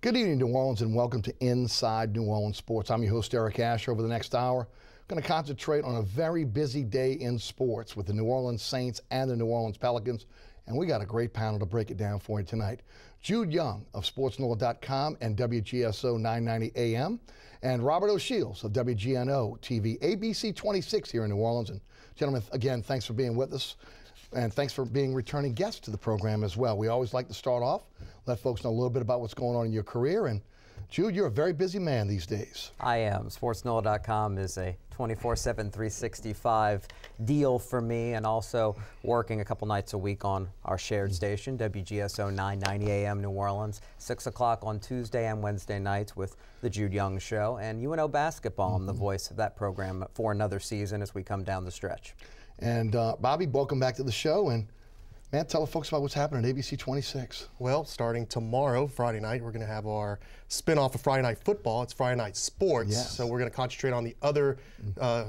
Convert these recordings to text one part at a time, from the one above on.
Good evening, New Orleans, and welcome to Inside New Orleans Sports. I'm your host, Eric Asher. Over the next hour, I'm going to concentrate on a very busy day in sports with the New Orleans Saints and the New Orleans Pelicans, and we got a great panel to break it down for you tonight. Jude Young of SportsNola.com and WGSO 990 AM, and Robert O'Shields of WGNO TV, ABC 26 here in New Orleans. And gentlemen, again, thanks for being with us. And thanks for being returning guests to the program as well. We always like to start off, let folks know a little bit about what's going on in your career. And Jude, you're a very busy man these days. I am. SportsNola.com is a 24/7, 365 deal for me, and also working a couple nights a week on our shared station, WGSO 990 AM New Orleans, 6 o'clock on Tuesday and Wednesday nights with the Jude Young Show. And UNO Basketball, I'm the voice of that program for another season as we come down the stretch. And Bobby, welcome back to the show. And man, tell the folks about what's happening at ABC 26. Well, starting tomorrow, Friday night, we're going to have our spin-off of Friday Night Football. It's Friday Night Sports. Yes. So we're going to concentrate on the other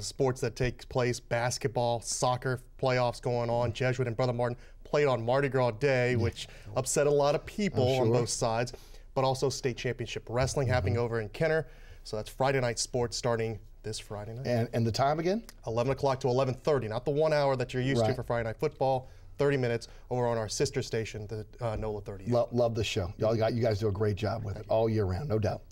sports that take place, basketball, soccer, playoffs going on. Jesuit and Brother Martin played on Mardi Gras Day, which upset a lot of people on both sides, but also state championship wrestling happening over in Kenner. So that's Friday Night Sports starting this Friday night. And the time again? 11 o'clock to 11:30, not the 1 hour that you're used to for Friday Night Football. 30 minutes over on our sister station, the NOLA 38. Love the show. You guys do a great job with it all year round, no doubt.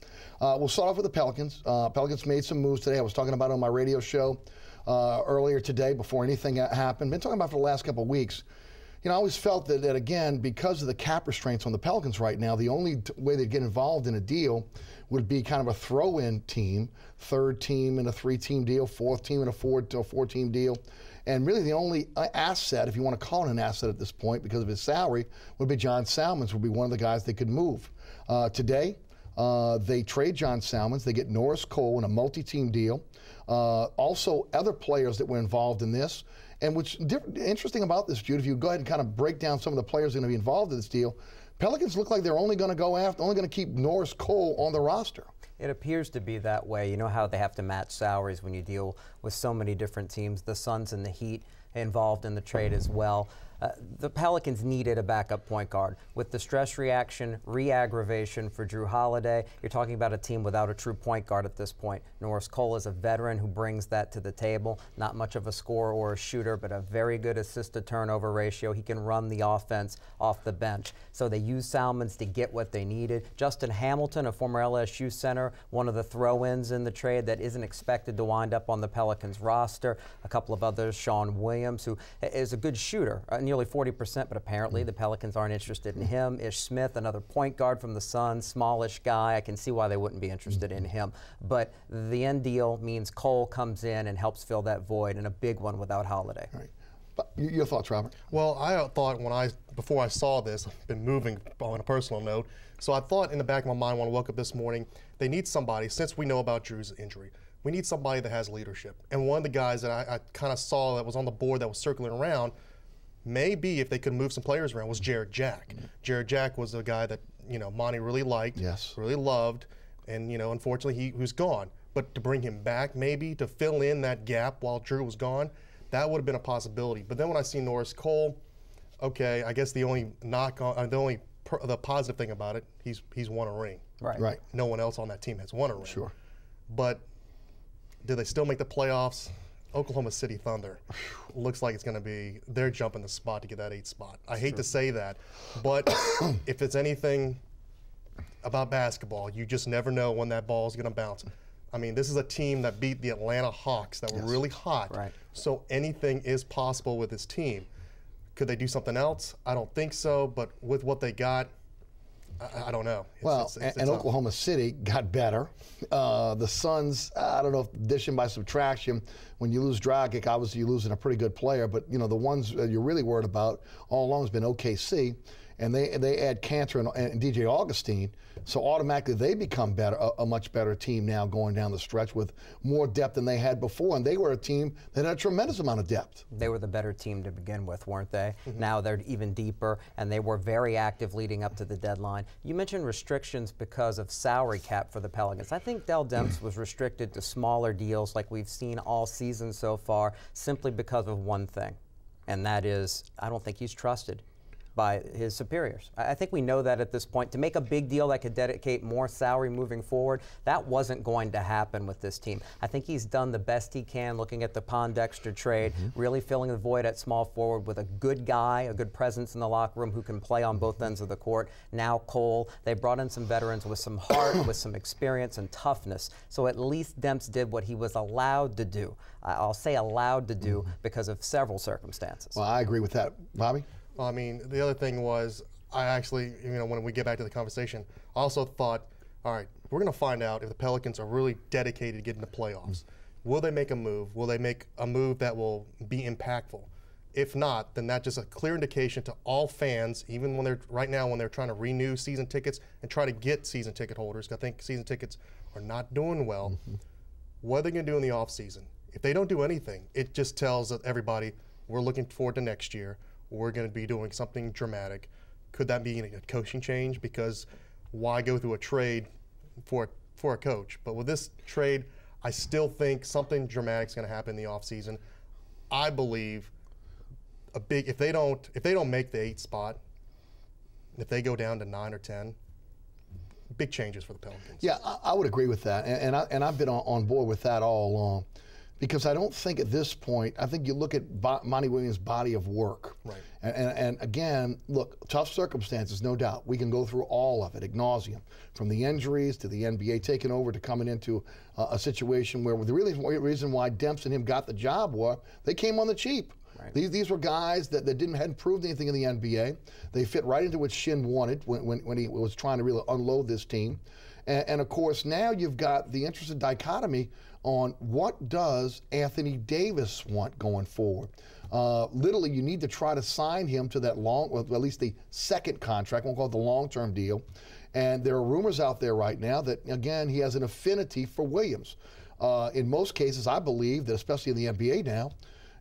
We'll start off with the Pelicans. Pelicans made some moves today. I was talking about it on my radio show earlier today before anything happened. Been talking about it for the last couple of weeks. You know, I always felt that again, because of the cap restraints on the Pelicans right now, the only way they'd get involved in a deal would be kind of a throw-in team, third team in a three-team deal, fourth team in a four-team deal. And really the only asset, if you want to call it an asset at this point because of his salary, would be John Salmons, would be one of the guys they could move. Today, they trade John Salmons. They get Norris Cole in a multi-team deal. Also, other players that were involved in this. And what's interesting about this, Jude, if you go ahead and kind of break down some of the players that are going to be involved in this deal, Pelicans look like they're only going to keep Norris Cole on the roster. It appears to be that way. You know how they have to match salaries when you deal with so many different teams. The Suns and the Heat involved in the trade as well. The Pelicans needed a backup point guard. With the stress reaction, re-aggravation for Drew Holiday, you're talking about a team without a true point guard at this point. Norris Cole is a veteran who brings that to the table. Not much of a scorer or a shooter, but a very good assist-to-turnover ratio. He can run the offense off the bench. So they used Salmons to get what they needed. Justin Hamilton, a former LSU center, one of the throw-ins in the trade that isn't expected to wind up on the Pelicans roster. A couple of others, Sean Williams, who is a good shooter, nearly 40%, but apparently the Pelicans aren't interested in him. Ish Smith, another point guard from the Suns, smallish guy. I can see why they wouldn't be interested in him. But the end deal means Cole comes in and helps fill that void, and a big one without Holiday. Right. But your thoughts, Robert? Well, I thought before I saw this, I've been moving on a personal note, so I thought in the back of my mind when I woke up this morning, they need somebody, since we know about Drew's injury, we need somebody that has leadership. And one of the guys that I kind of saw that was on the board that was circling around, maybe if they could move some players around, was Jared Jack. Jared Jack was a guy that, you know, Monty really liked, really loved, and, you know, unfortunately he was gone. But to bring him back, maybe to fill in that gap while Drew was gone, that would have been a possibility. But then when I see Norris Cole, okay, I guess the only the positive thing about it, he's won a ring. Right. No one else on that team has won a ring. Sure. But do they still make the playoffs? Oklahoma City Thunder looks like it's going to be, they're jumping the spot to get that 8th spot. I hate to say that, but if it's anything about basketball, you just never know when that ball is going to bounce. I mean, this is a team that beat the Atlanta Hawks that were really hot. Right. So anything is possible with this team. Could they do something else? I don't think so, but with what they got, I don't know. And Oklahoma City got better. The Suns, I don't know if addition by subtraction, when you lose Dragic, obviously you're losing a pretty good player, but you know the ones you're really worried about all along has been OKC, and they add Cantor and DJ Augustine, so automatically they become a much better team now going down the stretch with more depth than they had before, and they were a team that had a tremendous amount of depth. They were the better team to begin with, weren't they? Now they're even deeper, and they were very active leading up to the deadline. You mentioned restrictions because of salary cap for the Pelicans. I think Dell Demps was restricted to smaller deals like we've seen all season so far simply because of one thing, and that is I don't think he's trusted. by his superiors. I think we know that at this point. To make a big deal that could dedicate more salary moving forward, that wasn't going to happen with this team. I think he's done the best he can looking at the Pondexter trade, really filling the void at small forward with a good guy, a good presence in the locker room who can play on both ends of the court. Now Cole. They brought in some veterans with some heart, with some experience and toughness. So at least Demps did what he was allowed to do. I'll say allowed to do because of several circumstances. Well, I agree with that. Bobby? I mean, the other thing was, I actually, when we get back to the conversation, I also thought, all right, we're going to find out if the Pelicans are really dedicated to getting the playoffs. Will they make a move? Will they make a move that will be impactful? If not, then that's just a clear indication to all fans, even when they're right now when they're trying to renew season tickets and try to get season ticket holders. I think season tickets are not doing well. What are they going to do in the offseason? If they don't do anything, it just tells everybody we're looking forward to next year. We're going to be doing something dramatic. Could that be a coaching change? Because why go through a trade for a coach? But with this trade, I still think something dramatic is going to happen in the offseason. I believe if they don't make the 8th spot, if they go down to 9 or 10, big changes for the Pelicans. Yeah, I would agree with that, and I've been on board with that all along. Because I don't think at this point, I think you look at Monty Williams' body of work. Right. And again, look, tough circumstances, no doubt. We can go through all of it, ad nauseum, from the injuries to the NBA taking over to coming into a situation where the really reason why Demps and him got the job was they came on the cheap. Right. These were guys that hadn't proved anything in the NBA. They fit right into what Shin wanted when he was trying to really unload this team. And of course, now you've got the interesting dichotomy on what does Anthony Davis want going forward. Literally, you need to try to sign him to that at least the second contract, we'll call it the long-term deal. And there are rumors out there right now that, again, he has an affinity for Williams. In most cases, I believe that, especially in the NBA now,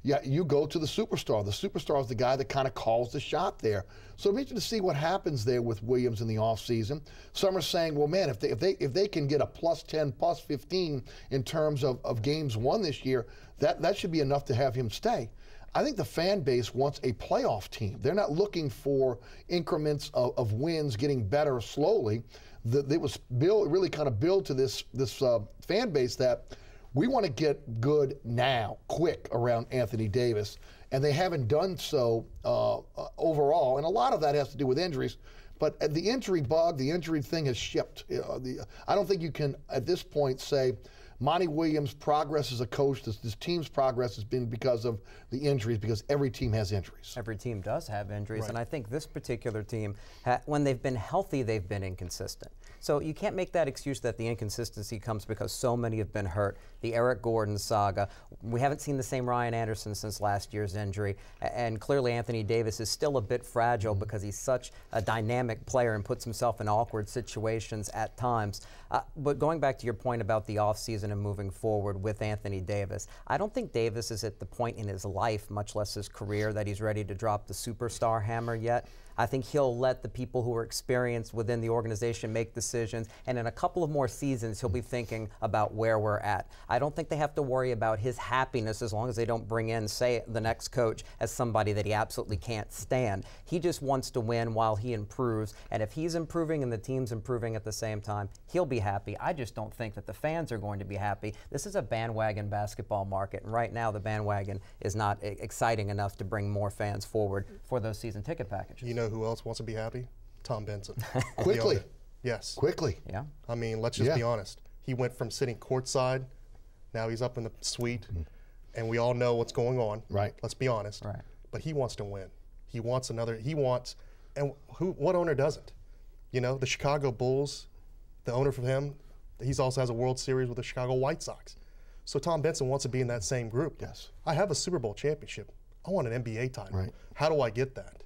yeah, you go to the superstar. The superstar is the guy that kind of calls the shot there. So it'll be interesting to see what happens there with Williams in the offseason. Some are saying, well, man, if they can get a +10, +15 in terms of games won this year, that should be enough to have him stay. I think the fan base wants a playoff team. They're not looking for increments of wins getting better slowly. It was really kind of build to this fan base that we want to get good now, quick, around Anthony Davis, and they haven't done so overall, and a lot of that has to do with injuries, but the injury bug, the injury thing has shipped. I don't think you can, at this point, say Monty Williams' progress as a coach, this team's progress has been because of the injuries, because every team has injuries. Every team does have injuries, Right. and I think this particular team, when they've been healthy, they've been inconsistent. So you can't make that excuse that the inconsistency comes because so many have been hurt. The Eric Gordon saga, we haven't seen the same Ryan Anderson since last year's injury, and clearly Anthony Davis is still a bit fragile because he's such a dynamic player and puts himself in awkward situations at times. But going back to your point about the offseason and moving forward with Anthony Davis, I don't think Davis is at the point in his life, much less his career, that he's ready to drop the superstar hammer yet. I think he'll let the people who are experienced within the organization make decisions, and in a couple of more seasons, he'll be thinking about where we're at. I don't think they have to worry about his happiness as long as they don't bring in, say, the next coach as somebody that he absolutely can't stand. He just wants to win while he improves, and if he's improving and the team's improving at the same time, he'll be happy. I just don't think that the fans are going to be happy. This is a bandwagon basketball market, and right now the bandwagon is not exciting enough to bring more fans forward for those season ticket packages. You know who else wants to be happy? Tom Benson. Quickly. Yes. Quickly. Yeah. I mean, let's just be honest. He went from sitting courtside, now he's up in the suite, and we all know what's going on. Right. Let's be honest. Right. But he wants to win. He wants, and what owner doesn't? You know, the Chicago Bulls, the owner for him, he also has a World Series with the Chicago White Sox. So Tom Benson wants to be in that same group. Yes. I have a Super Bowl championship. I want an NBA title. Right. How do I get that?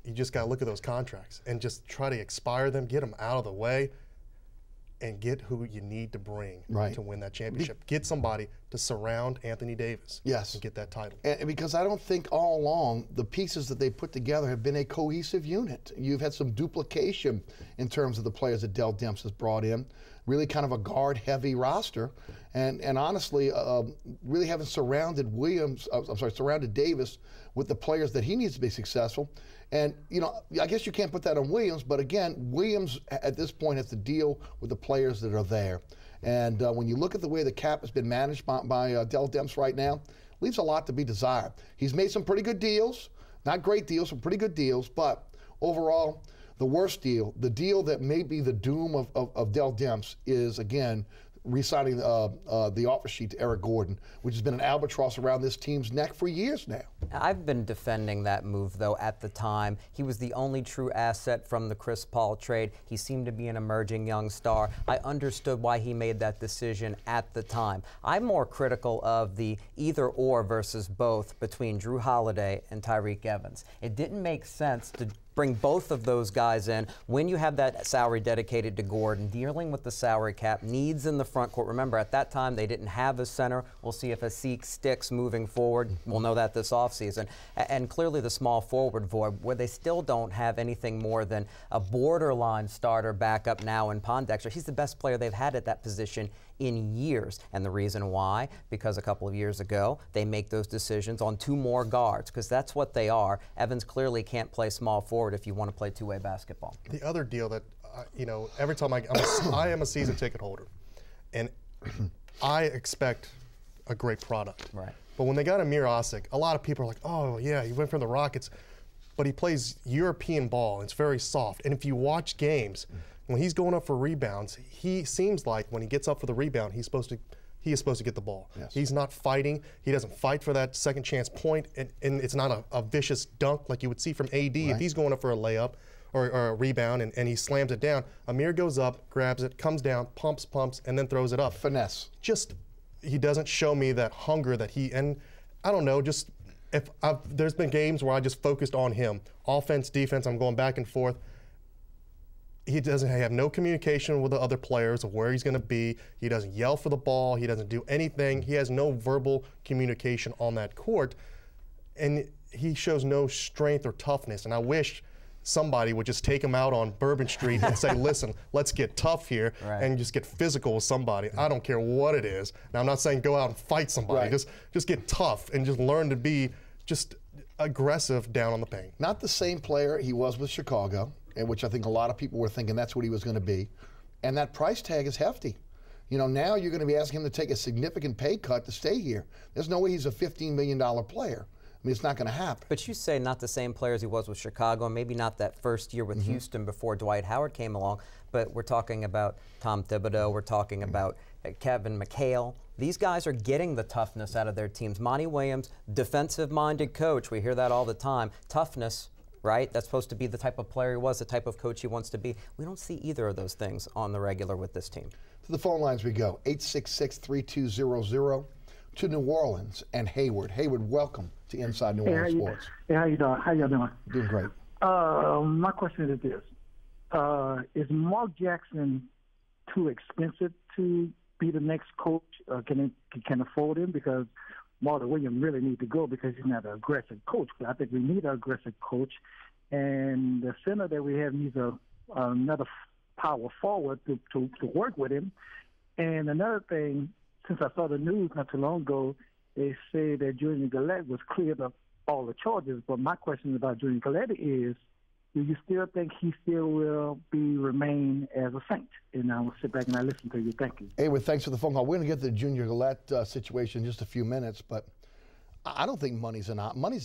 You just got to look at those contracts and just try to expire them, get them out of the way, and get who you need to bring to win that championship. Get somebody to surround Anthony Davis and get that title. And because I don't think all along the pieces that they put together have been a cohesive unit. You've had some duplication in terms of the players that Dell Demps has brought in, really kind of a guard-heavy roster. And honestly, really haven't surrounded surrounded Davis with the players that he needs to be successful. And, you know, I guess you can't put that on Williams, but again, Williams at this point has to deal with the players that are there. And when you look at the way the cap has been managed by Dell Demps right now, leaves a lot to be desired. He's made some pretty good deals, not great deals, some pretty good deals, but overall, the worst deal, the deal that may be the doom of Dell Demps is, again, re-signing the offer sheet to Eric Gordon, which has been an albatross around this team's neck for years now. I've been defending that move, though, at the time. He was the only true asset from the Chris Paul trade. He seemed to be an emerging young star. I understood why he made that decision at the time. I'm more critical of the either or versus both between Drew Holiday and Tyreke Evans. It didn't make sense to bring both of those guys in when you have that salary dedicated to Gordon, dealing with the salary cap, needs in the front court. Remember, at that time, they didn't have a center. We'll see if Asik sticks moving forward. We'll know that this offseason. And clearly the small forward void, where they still don't have anything more than a borderline starter backup now in Pondexter. He's the best player they've had at that position in years. And the reason why, because a couple of years ago, they make those decisions on two more guards, because that's what they are. Evans clearly can't play small forward if you want to play two-way basketball. The other deal that, you know, every time I am a season ticket holder, and I expect a great product. Right. But when they got Amir Asik, a lot of people are like, oh, yeah, he went from the Rockets, but he plays European ball. It's very soft. And if you watch games, when he's going up for rebounds, he seems like when he gets up for the rebound, he is supposed to get the ball. Yes. He's not fighting. He doesn't fight for that second chance point, and it's not a vicious dunk like you would see from AD Right. if he's going up for a layup or a rebound and he slams it down. Amir goes up, grabs it, comes down, pumps, and then throws it up. Finesse. Just, he doesn't show me that hunger that and I don't know, just there's been games where I just focused on him. Offense, defense, I'm going back and forth. He doesn't have no communication with the other players of where he's going to be. He doesn't yell for the ball. He doesn't do anything. He has no verbal communication on that court. And he shows no strength or toughness. And I wish somebody would just take him out on Bourbon Street and say, listen, let's get tough here and just get physical with somebody. I don't care what it is. Now, I'm not saying go out and fight somebody. Right. Just get tough and just learn to be just aggressive down on the paint. Not the same player he was with Chicago, in which I think a lot of people were thinking that's what he was going to be. And that price tag is hefty. You know, now you're going to be asking him to take a significant pay cut to stay here. There's no way he's a $15 million player. I mean, it's not going to happen. But you say not the same player as he was with Chicago, and maybe not that first year with Houston before Dwight Howard came along, but we're talking about Tom Thibodeau, we're talking about Kevin McHale. These guys are getting the toughness out of their teams. Monty Williams, defensive-minded coach, we hear that all the time. Toughness, right? That's supposed to be the type of player he was, the type of coach he wants to be. We don't see either of those things on the regular with this team. To the phone lines we go, 866-3200, to New Orleans and Hayward. Hayward, welcome to Inside New Orleans Sports. Hey, how you doing? How y'all doing? Doing great. My question is this. Is Mark Jackson too expensive to be the next coach? Can afford him? Because Marlon Williams really need to go because he's not an aggressive coach. But I think we need an aggressive coach. And the center that we have needs another power forward to work with him. And another thing, since I saw the news not too long ago, they say that Julian Gillette was cleared of all the charges. But my question about Julian Gillette is, do you still think he still will remain as a Saint? And I will sit back and I listen to you. Thank you. Hayward, thanks for the phone call. We're going to get to the Junior Gillette situation in just a few minutes, but I don't think money's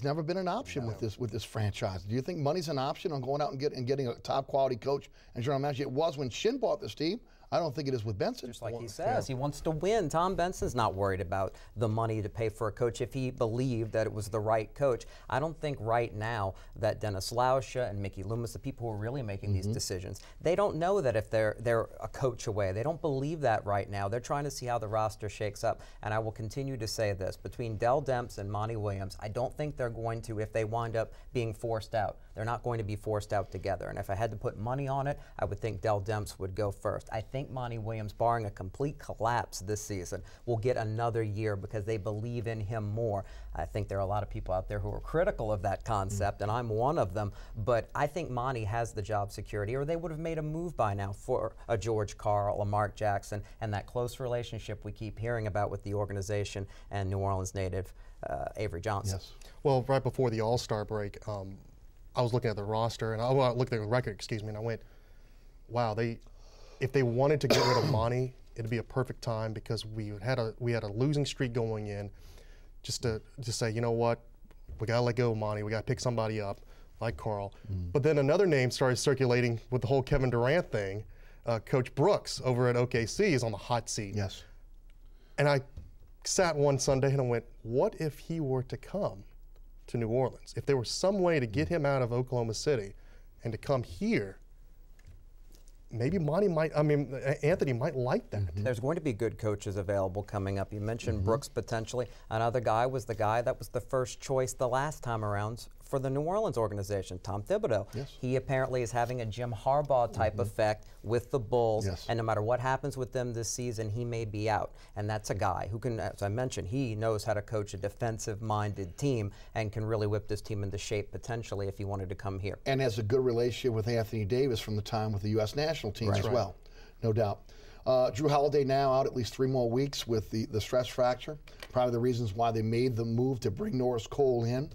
never been an option with this franchise. Do you think money's an option on going out and getting a top quality coach and general manager? It was when Shin bought this team. I don't think it is with Benson. Just like he says, he wants to win. Tom Benson's not worried about the money to pay for a coach if he believed that it was the right coach. I don't think right now that Dennis Lauscha and Mickey Loomis, the people who are really making these decisions, they don't know that if they're a coach away. They don't believe that right now. They're trying to see how the roster shakes up. And I will continue to say this, between Dell Demps and Monty Williams, I don't think they're going to, if they wind up being forced out, they're not going to be forced out together. And if I had to put money on it, I would think Dell Demps would go first. I think Monty Williams, barring a complete collapse this season, will get another year because they believe in him more. I think there are a lot of people out there who are critical of that concept, and I'm one of them, but I think Monty has the job security, or they would have made a move by now for a George Karl, a Mark Jackson, and that close relationship we keep hearing about with the organization and New Orleans native Avery Johnson. Yes. Well, right before the All-Star break, I was looking at the roster, and I looked at the record, excuse me, and I went, wow, if they wanted to get rid of Monty, it'd be a perfect time because we had a losing streak going in, just to say, you know what, we gotta let go of Monty, we gotta pick somebody up like Carl. But then another name started circulating with the whole Kevin Durant thing. Coach Brooks over at OKC is on the hot seat. Yes. And I sat one Sunday and I went, what if he were to come to New Orleans? If there was some way to get him out of Oklahoma City and to come here, maybe Anthony might like that. There's going to be good coaches available coming up. You mentioned Brooks potentially. Another guy was the guy that was the first choice the last time around for the New Orleans organization, Tom Thibodeau. Yes. He apparently is having a Jim Harbaugh type effect with the Bulls, Yes. and no matter what happens with them this season, he may be out. And that's a guy who can, as I mentioned, he knows how to coach a defensive-minded team and can really whip this team into shape potentially if he wanted to come here. And has a good relationship with Anthony Davis from the time with the U.S. national team as well, no doubt. Drew Holiday now out at least 3 more weeks with the stress fracture. Probably the reasons why they made the move to bring Norris Cole in.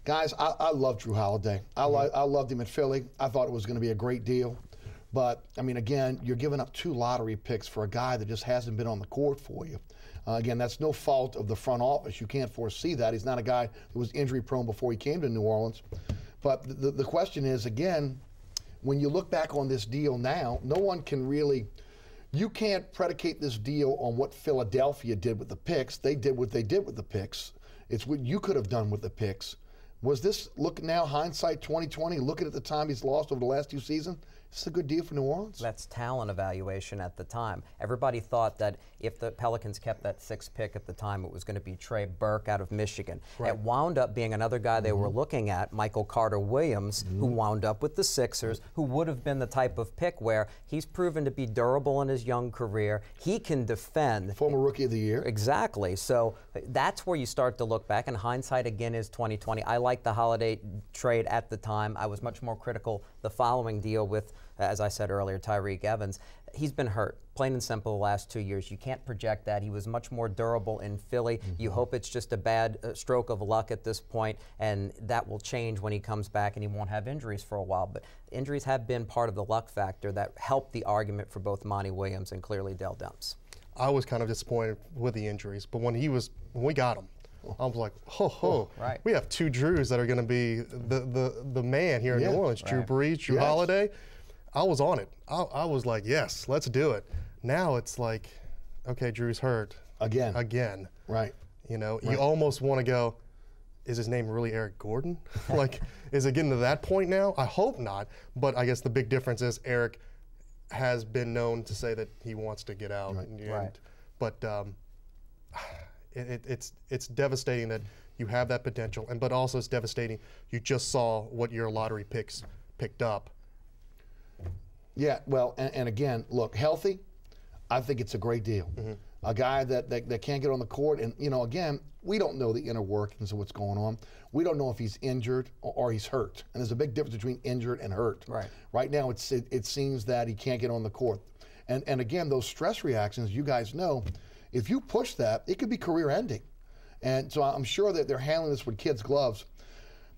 Guys, I love Drew Holiday. I loved him at Philly. I thought it was going to be a great deal. But, I mean, again, you're giving up 2 lottery picks for a guy that just hasn't been on the court for you. Again, that's no fault of the front office. You can't foresee that. He's not a guy who was injury-prone before he came to New Orleans. But the question is, again, when you look back on this deal now, no one can really – you can't predicate this deal on what Philadelphia did with the picks. They did what they did with the picks. It's what you could have done with the picks. Was this, look now, hindsight 2020, looking at the time he's lost over the last 2 seasons, is this a good deal for New Orleans? That's talent evaluation at the time. Everybody thought that if the Pelicans kept that 6th pick at the time, it was going to be Trey Burke out of Michigan. It wound up being another guy they were looking at, Michael Carter-Williams, who wound up with the Sixers, who would have been the type of pick where he's proven to be durable in his young career. He can defend. Former Rookie of the Year. Exactly. So that's where you start to look back, and hindsight again is 2020. I liked the Holiday trade at the time. I was much more critical the following deal with, as I said earlier, Tyreke Evans. He's been hurt, plain and simple, the last 2 years. You can't project that. He was much more durable in Philly. You hope it's just a bad stroke of luck at this point, and that will change when he comes back and he won't have injuries for a while. But injuries have been part of the luck factor that helped the argument for both Monty Williams and clearly Dell Demps. I was kind of disappointed with the injuries, but when we got him, I was like, Right. We have 2 Drews that are going to be the man here in New Orleans. Drew Brees, Drew Holiday. I was on it. I was like, yes, let's do it. Now it's like, okay, Drew's hurt. Again. Right. You know, you almost want to go, is his name really Eric Gordon? Like, is it getting to that point now? I hope not. But I guess the big difference is Eric has been known to say that he wants to get out. But it's devastating that you have that potential, but also it's devastating you just saw what your lottery picks picked up. Yeah, well, and again, look, healthy, I think it's a great deal. A guy that can't get on the court, and, you know, again, we don't know the inner workings of what's going on. We don't know if he's injured or he's hurt. And there's a big difference between injured and hurt. Right now, it seems that he can't get on the court. And again, those stress reactions, you guys know, if you push that, it could be career-ending. And so I'm sure that they're handling this with kids' gloves.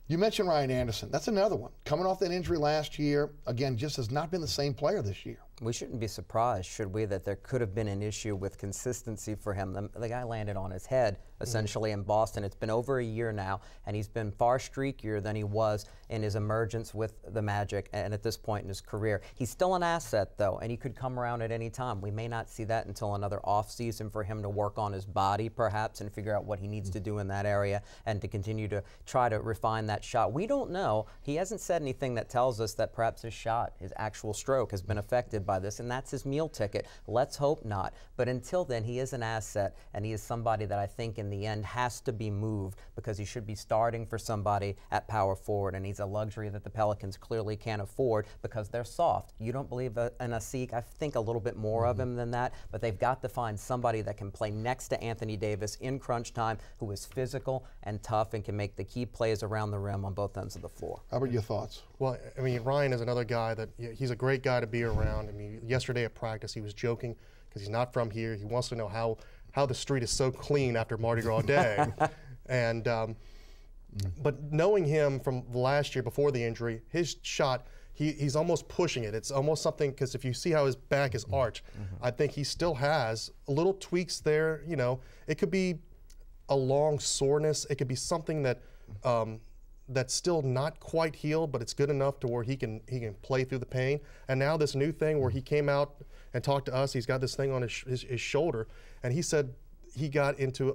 You mentioned Ryan Anderson. That's another one. Coming off that injury last year, again, just has not been the same player this year. We shouldn't be surprised, should we, that there could have been an issue with consistency for him. The guy landed on his head, essentially, in Boston. It's been over a year now, and he's been far streakier than he was in his emergence with the Magic and at this point in his career. He's still an asset, though, and he could come around at any time. We may not see that until another offseason for him to work on his body, perhaps, and figure out what he needs to do in that area and to continue to try to refine that shot. We don't know. He hasn't said anything that tells us that perhaps his shot, his actual stroke, has been affected by this, and that's his meal ticket. Let's hope not. But until then, he is an asset, and he is somebody that I think in the end has to be moved because he should be starting for somebody at power forward, and he's a luxury that the Pelicans clearly can't afford because they're soft. You don't believe in Asik. I think a little bit more of him than that, but they've got to find somebody that can play next to Anthony Davis in crunch time, who is physical and tough and can make the key plays around the rim on both ends of the floor. Robert, your thoughts? Well, I mean, Ryan is another guy that he's a great guy to be around. I mean, yesterday at practice, he was joking because he's not from here. He wants to know how the street is so clean after Mardi Gras Day. And But knowing him from last year before the injury, his shot, he's almost pushing it. It's almost something, because if you see how his back is arched, I think he still has little tweaks there. You know, it could be a long soreness. It could be something that that's still not quite healed, but it's good enough to where he can play through the pain. And now this new thing where he came out and talked to us, he's got this thing on his shoulder, and he said he got into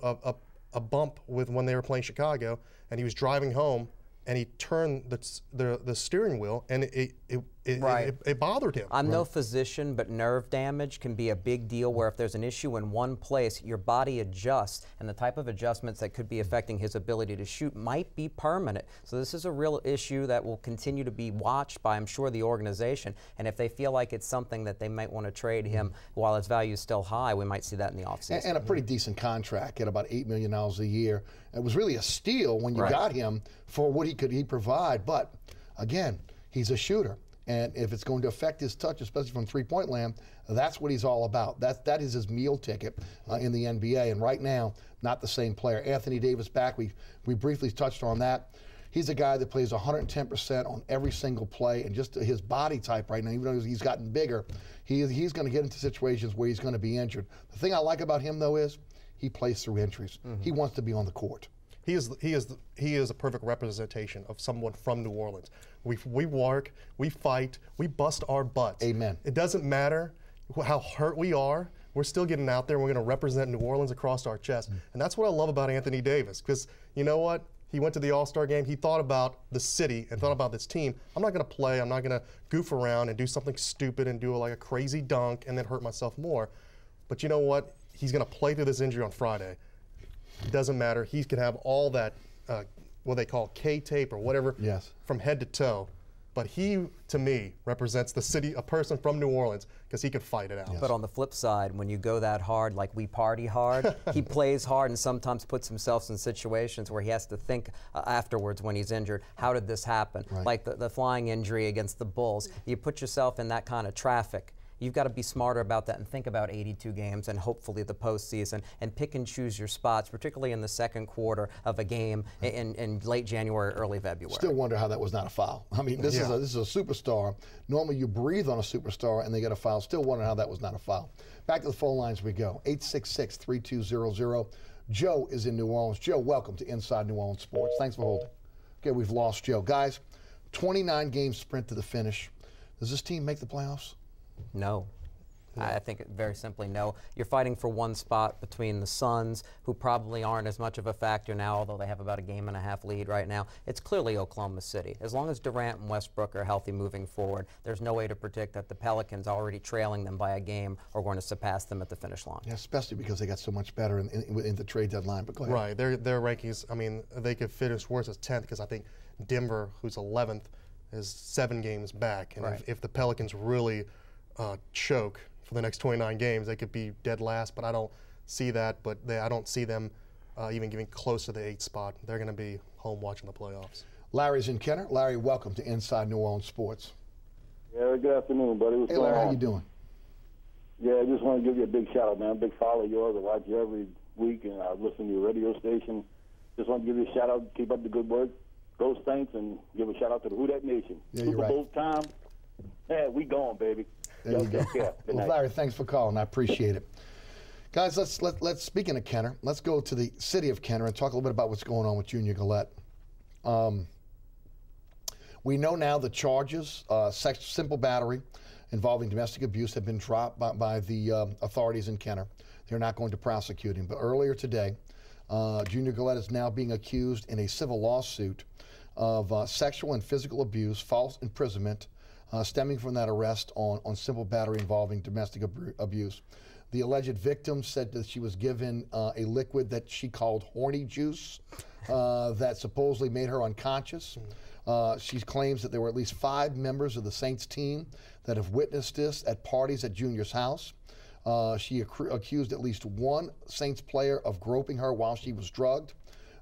a bump with when they were playing Chicago, and he was driving home, and he turned the steering wheel, and it bothered him. I'm no physician, but nerve damage can be a big deal where if there's an issue in one place, your body adjusts, and the type of adjustments that could be affecting his ability to shoot might be permanent. So this is a real issue that will continue to be watched by, I'm sure, the organization. And if they feel like it's something that they might want to trade him while his value is still high, we might see that in the offseason. And a pretty decent contract at about $8 million a year. It was really a steal when you got him for what he could provide. But again, he's a shooter. And if it's going to affect his touch, especially from three-point land, that's what he's all about. That is his meal ticket in the NBA. And right now, not the same player. Anthony Davis back. We briefly touched on that. He's a guy that plays 110% on every single play, and just his body type right now, even though he's gotten bigger, he's going to get into situations where he's going to be injured. The thing I like about him, though, is he plays through injuries. He wants to be on the court. He is a perfect representation of someone from New Orleans. We work, we fight, we bust our butts. Amen. It doesn't matter how hurt we are. We're still getting out there. We're going to represent New Orleans across our chest. And that's what I love about Anthony Davis, because you know what? He went to the All-Star game. He thought about the city and thought about this team. I'm not going to play. I'm not going to goof around and do something stupid and do like a crazy dunk and then hurt myself more. But you know what? He's going to play through this injury on Friday. It doesn't matter. He can have all that, what they call K-tape or whatever, from head to toe. But he, to me, represents the city, a person from New Orleans, because he could fight it out. But on the flip side, when you go that hard, like we party hard, he plays hard and sometimes puts himself in situations where he has to think afterwards when he's injured, how did this happen? Like the flying injury against the Bulls. You put yourself in that kind of traffic. You've got to be smarter about that and think about 82 games and hopefully the postseason and pick and choose your spots, particularly in the second quarter of a game in late January, early February. Still wonder how that was not a foul. I mean, this is a superstar. Normally you breathe on a superstar and they get a foul. Still wonder how that was not a foul. Back to the phone lines we go. 866-3200. Joe is in New Orleans. Joe, welcome to Inside New Orleans Sports. Thanks for holding. Okay, we've lost Joe. Guys, 29 game sprint to the finish. Does this team make the playoffs? No. I think very simply no. You're fighting for one spot between the Suns, who probably aren't as much of a factor now, although they have about a game-and-a-half lead right now. It's clearly Oklahoma City. As long as Durant and Westbrook are healthy moving forward, there's no way to predict that the Pelicans, already trailing them by a game, are going to surpass them at the finish line. Yeah, especially because they got so much better in the trade deadline. But go ahead. Right. Their rankings, I mean, they could finish worse as 10th, because I think Denver, who's 11th, is 7 games back. And if the Pelicans really choke for the next 29 games, they could be dead last, but I don't see that. But I don't see them even getting close to the 8th spot. They're going to be home watching the playoffs. Larry's in Kenner. Larry, welcome to Inside New Orleans Sports. Yeah, good afternoon, buddy. What's hey, Larry, going on? how you doing? Yeah, I just want to give you a big shout out, man. I'm a big follower of yours. I watch you every week, and I listen to your radio station. Just want to give you a shout out. Keep up the good work. Go Saints, and give a shout out to the Who Dat Nation. Yeah, Super Bowl time. Yeah, we going, baby. There you go. Well, Larry, thanks for calling. I appreciate it. Guys, let's speaking of Kenner, let's go to the city of Kenner and talk a little bit about what's going on with Junior Gillette. We know now the charges, simple battery involving domestic abuse, have been dropped by the authorities in Kenner. They're not going to prosecute him. But earlier today, Junior Gillette is now being accused in a civil lawsuit of sexual and physical abuse, false imprisonment, stemming from that arrest on simple battery involving domestic abuse. The alleged victim said that she was given a liquid that she called horny juice that supposedly made her unconscious. She claims that there were at least 5 members of the Saints team that have witnessed this at parties at Junior's house. She accused at least one Saints player of groping her while she was drugged.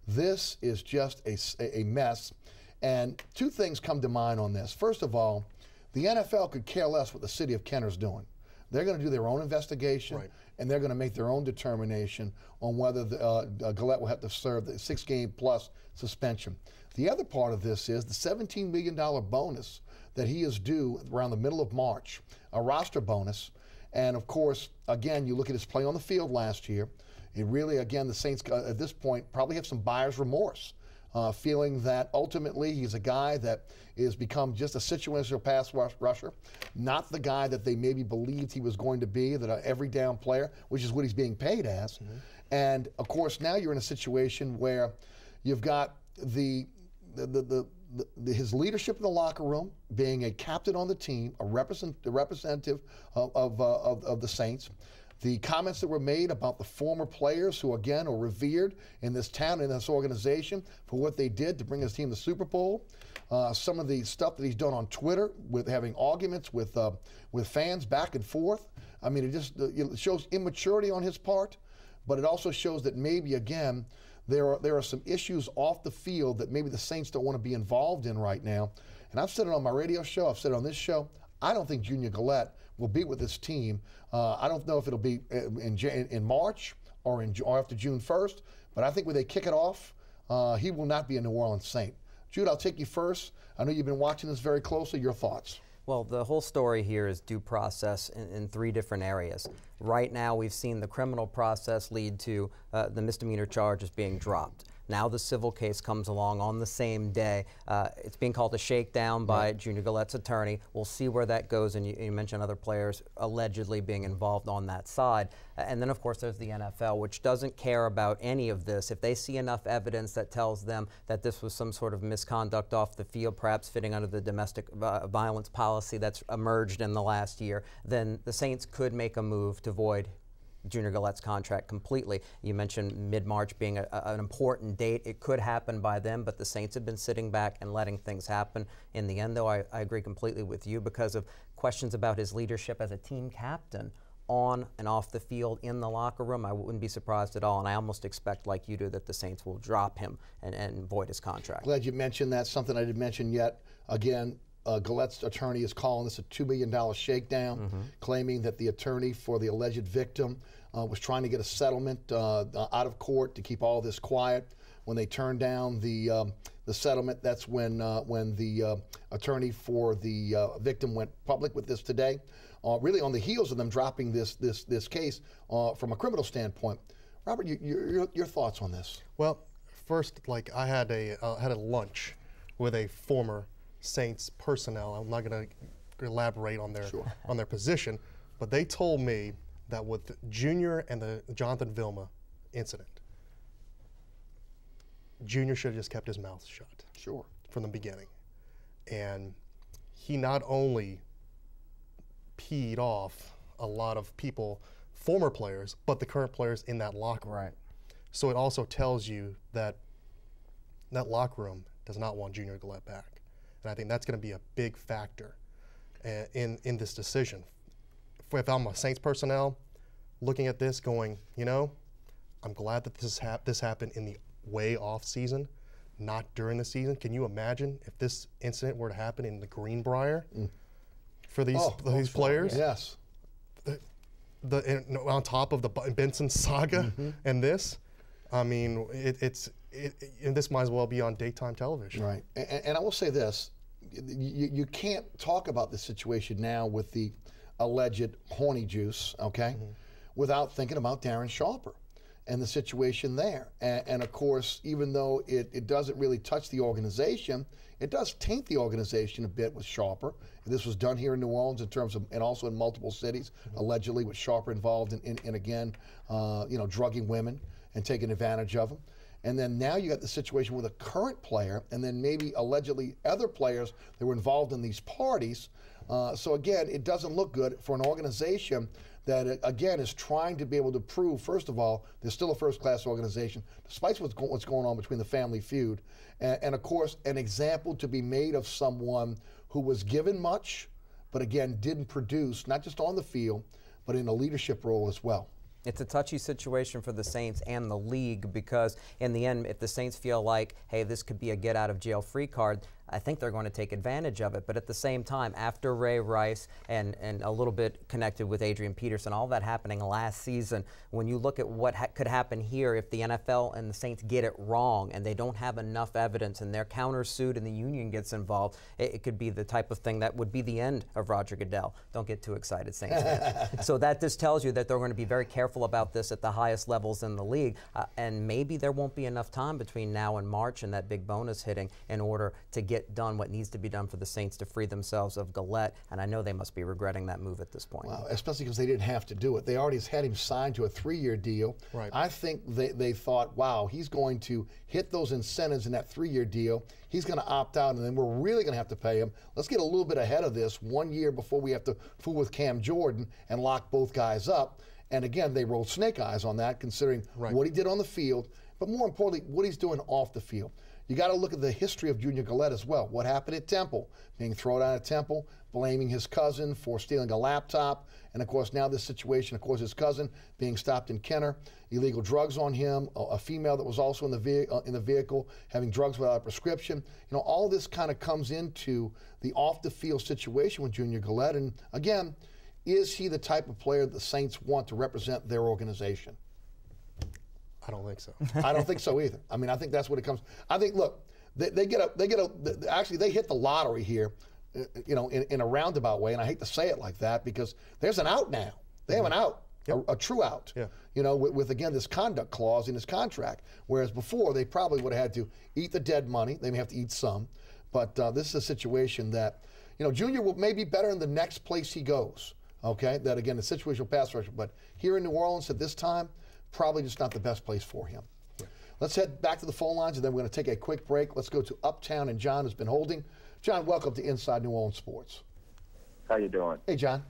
This is just a mess. And 2 things come to mind on this. First of all, the NFL could care less what the city of Kenner's doing. They're going to do their own investigation, and they're going to make their own determination on whether Gillette will have to serve the 6-game plus suspension. The other part of this is the $17 million bonus that he is due around the middle of March, a roster bonus. And of course, again, you look at his play on the field last year. It really, again, the Saints at this point probably have some buyer's remorse, feeling that ultimately he's a guy that is become just a situational pass rusher, not the guy that they maybe believed he was going to be, that an every down player, which is what he's being paid as. Mm-hmm. And of course, now you're in a situation where you've got his leadership in the locker room, being a captain on the team, a representative of the Saints. The comments that were made about the former players who, again, are revered in this town, in this organization, for what they did to bring his team to the Super Bowl. Some of the stuff that he's done on Twitter with having arguments with fans back and forth. I mean, it shows immaturity on his part, but it also shows that maybe, again, there are some issues off the field that maybe the Saints don't want to be involved in right now. And I've said it on my radio show, I've said it on this show, I don't think Junior Gillette will be with this team. I don't know if it'll be in March or after June 1st, but I think when they kick it off, he will not be a New Orleans Saint. Jude, I'll take you first. I know you've been watching this very closely. Your thoughts? Well, the whole story here is due process in 3 different areas. Right now, we've seen the criminal process lead to the misdemeanor charges being dropped. Now the civil case comes along on the same day. It's being called a shakedown by Junior Gillette's attorney. We'll see where that goes, and you mentioned other players allegedly being involved on that side. And then, of course, there's the NFL, which doesn't care about any of this. If they see enough evidence that tells them that this was some sort of misconduct off the field, perhaps fitting under the domestic violence policy that's emerged in the last year, then the Saints could make a move to void Junior Gillette's contract completely. You mentioned mid-March being an important date. It could happen by then, but the Saints have been sitting back and letting things happen. In the end, though, I agree completely with you because of questions about his leadership as a team captain on and off the field, in the locker room. I wouldn't be surprised at all, and I almost expect, like you do, that the Saints will drop him and void his contract. Glad you mentioned that. Something I didn't mention yet. Again, Gillette's attorney is calling this a $2 million shakedown, claiming that the attorney for the alleged victim was trying to get a settlement out of court to keep all this quiet. When they turned down the settlement, that's when the attorney for the victim went public with this today, really on the heels of them dropping this case from a criminal standpoint. Robert, your thoughts on this? Well, first, like I had a lunch with a former Saints personnel. I'm not going to elaborate on their position, but they told me that with Junior and the Jonathan Vilma incident, Junior should have just kept his mouth shut. Sure. From the beginning. And he not only peed off a lot of people, former players, but the current players in that locker room. Right. So it also tells you that that locker room does not want Junior Gillette back. And I think that's going to be a big factor in this decision. If I'm a Saints personnel looking at this going, you know, I'm glad that this happened in the way off season, not during the season. Can you imagine if this incident were to happen in the Greenbrier for these players? Yes. On top of the Benson saga and this, I mean, and this might as well be on daytime television. Right. And I will say this, you can't talk about this situation now with the alleged horny juice, okay, without thinking about Darren Sharper and the situation there. And of course, even though it doesn't really touch the organization, it does taint the organization a bit with Sharper. This was done here in New Orleans in terms of, and also in multiple cities, allegedly with Sharper involved in again, drugging women and taking advantage of them. And then now you got the situation with a current player and then maybe allegedly other players that were involved in these parties. So again, it doesn't look good for an organization that, again, is trying to be able to prove, first of all, they're still a first-class organization, despite what's going on between the family feud. And of course, an example to be made of someone who was given much, but again, didn't produce, not just on the field, but in a leadership role as well. It's a touchy situation for the Saints and the league because in the end, if the Saints feel like, hey, this could be a get-out-of-jail-free card, I think they're going to take advantage of it. But at the same time, after Ray Rice and a little bit connected with Adrian Peterson, all that happening last season, when you look at what could happen here if the NFL and the Saints get it wrong and they don't have enough evidence and they're countersued and the union gets involved, it could be the type of thing that would be the end of Roger Goodell. Don't get too excited, Saints fans. So that just tells you that they're going to be very careful about this at the highest levels in the league. And maybe there won't be enough time between now and March and that big bonus hitting in order to get done what needs to be done for the Saints to free themselves of Gillette, and I know they must be regretting that move at this point. Wow, especially because they didn't have to do it. They already had him signed to a 3-year deal. Right. I think they thought, wow, he's going to hit those incentives in that 3-year deal. He's going to opt out, and then we're really going to have to pay him. Let's get a little bit ahead of this 1 year before we have to fool with Cam Jordan and lock both guys up. And again, they rolled snake eyes on that, considering what he did on the field, but more importantly, what he's doing off the field. You got to look at the history of Junior Gillette as well. What happened at Temple, being thrown out of Temple, blaming his cousin for stealing a laptop, and of course now this situation, of course his cousin being stopped in Kenner, illegal drugs on him, a female that was also in the vehicle having drugs without a prescription. You know, all this kind of comes into the off-the-field situation with Junior Gillette. And again, is he the type of player the Saints want to represent their organization? I don't think so. I don't think so either. I mean, I think that's what it comes. I think, look, actually they hit the lottery here, you know, in a roundabout way, and I hate to say it like that because there's an out now. They have an out, a true out. Yeah. You know, with again this conduct clause in his contract, whereas before they probably would have had to eat the dead money. They may have to eat some, but this is a situation that, you know, Junior may be better in the next place he goes. Okay, that again, the situational pass rusher, but here in New Orleans at this time, probably just not the best place for him. Let's head back to the phone lines, and then we're going to take a quick break. Let's go to Uptown, and John has been holding. John, welcome to Inside New Orleans Sports. How you doing? Hey, John.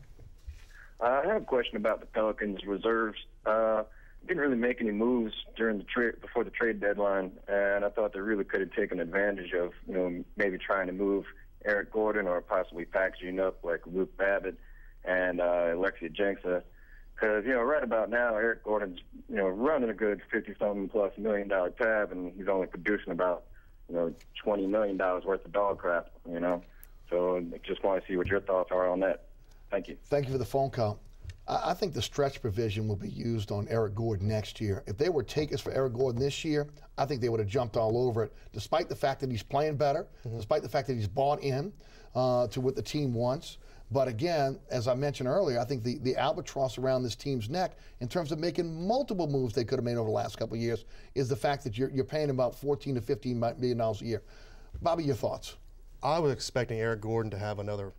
I have a question about the Pelicans reserves. Didn't really make any moves during the trade before the trade deadline, and I thought they really could have taken advantage of, you know, maybe trying to move Eric Gordon or possibly packaging up like Luke Babbitt and Alexia Jenks. Because, you know, right about now, Eric Gordon's, you know, running a good $50-something+ million tab, and he's only producing about, you know, $20 million worth of dog crap, you know. So I just want to see what your thoughts are on that. Thank you. Thank you for the phone call. I think the stretch provision will be used on Eric Gordon next year. If they were takers for Eric Gordon this year, I think they would have jumped all over it, despite the fact that he's playing better, despite the fact that he's bought in to what the team wants. But again, as I mentioned earlier, I think the albatross around this team's neck in terms of making multiple moves they could have made over the last couple of years is the fact that you're paying about $14 to $15 million a year. Bobby, your thoughts? I was expecting Eric Gordon to have another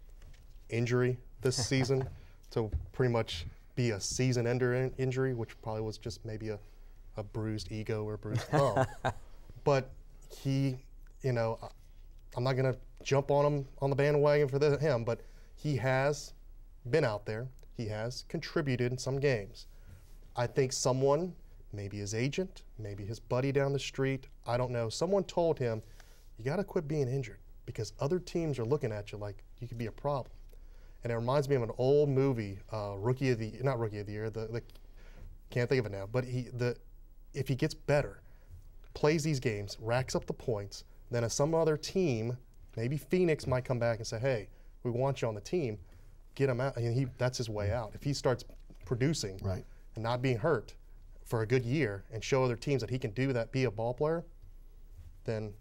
injury this season to pretty much be a season-ender injury, which probably was just maybe a bruised ego or a bruised thumb. But he, you know, I'm not going to jump on him on the bandwagon for him, but he has been out there. He has contributed in some games. I think someone, maybe his agent, maybe his buddy down the street, I don't know, someone told him, you got to quit being injured because other teams are looking at you like you could be a problem. And it reminds me of an old movie, not Rookie of the Year, can't think of it now, but if he gets better, plays these games, racks up the points, then if some other team, maybe Phoenix might come back and say, hey, we want you on the team, get him out. I mean, that's his way out. If he starts producing and not being hurt for a good year and show other teams that he can do that, be a ball player, then,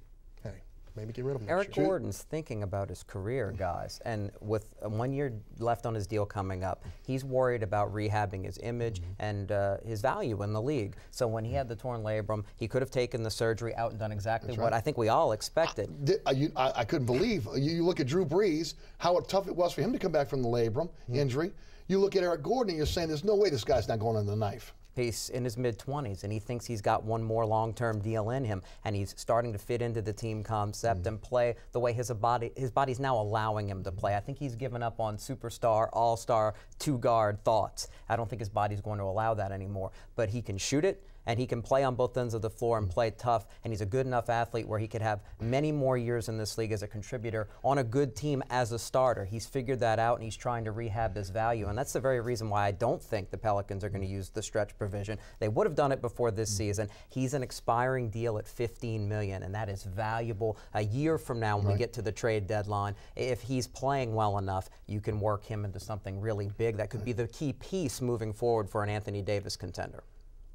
hey, maybe get rid of him. Eric Gordon's thinking about his career, guys, and with 1 year left on his deal coming up, he's worried about rehabbing his image and his value in the league. So when he had the torn labrum, he could have taken the surgery out and done exactly what I think we all expected. I couldn't believe. You look at Drew Brees, how tough it was for him to come back from the labrum injury. You look at Eric Gordon, and you're saying there's no way this guy's not going under the knife. He's in his mid-20s, and he thinks he's got one more long-term deal in him, and he's starting to fit into the team concept and play the way his body's now allowing him to play. I think he's given up on superstar, all-star, two-guard thoughts. I don't think his body's going to allow that anymore, but he can shoot it, and he can play on both ends of the floor and play tough, and he's a good enough athlete where he could have many more years in this league as a contributor on a good team as a starter. He's figured that out, and he's trying to rehab his value, and that's the very reason why I don't think the Pelicans are going to use the stretch provision. They would have done it before this season. He's an expiring deal at $15 million, and that is valuable a year from now when we get to the trade deadline. If he's playing well enough, you can work him into something really big that could be the key piece moving forward for an Anthony Davis contender.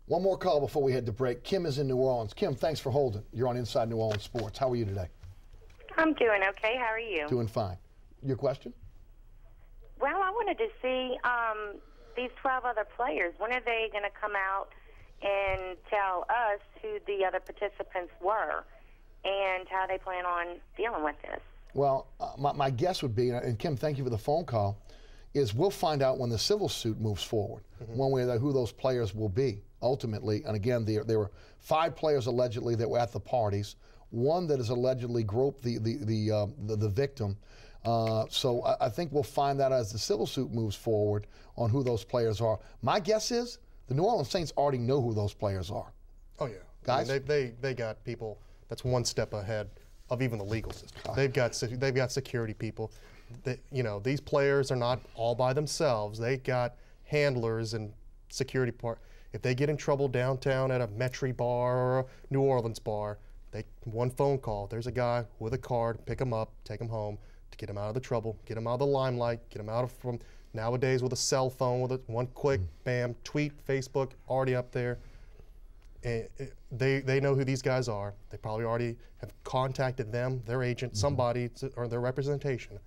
One more call before we head to break. Kim is in New Orleans. Kim, thanks for holding. You're on Inside New Orleans Sports. How are you today? I'm doing okay. How are you? Doing fine. Your question? Well, I wanted to see these 12 other players. When are they going to come out and tell us who the other participants were and how they plan on dealing with this? Well, my guess would be, and Kim, thank you for the phone call, is we'll find out when the civil suit moves forward, one way or the other, who those players will be ultimately. And again, there were 5 players allegedly that were at the parties, one that has allegedly groped the victim. So I think we'll find that as the civil suit moves forward on who those players are. My guess is the New Orleans Saints already know who those players are. Oh yeah, guys, I mean, they got people that's one step ahead of even the legal system. They've got security people. These players are not all by themselves. They got handlers and security part. If they get in trouble downtown at a Metro bar or a New Orleans bar, one phone call. There's a guy with a card. Pick him up, take him home to get him out of the trouble, get him out of the limelight, get him out of from nowadays with a cell phone with one click, bam, tweet, Facebook, already up there. And they know who these guys are. They probably already have contacted them, their agent, somebody, or their representation,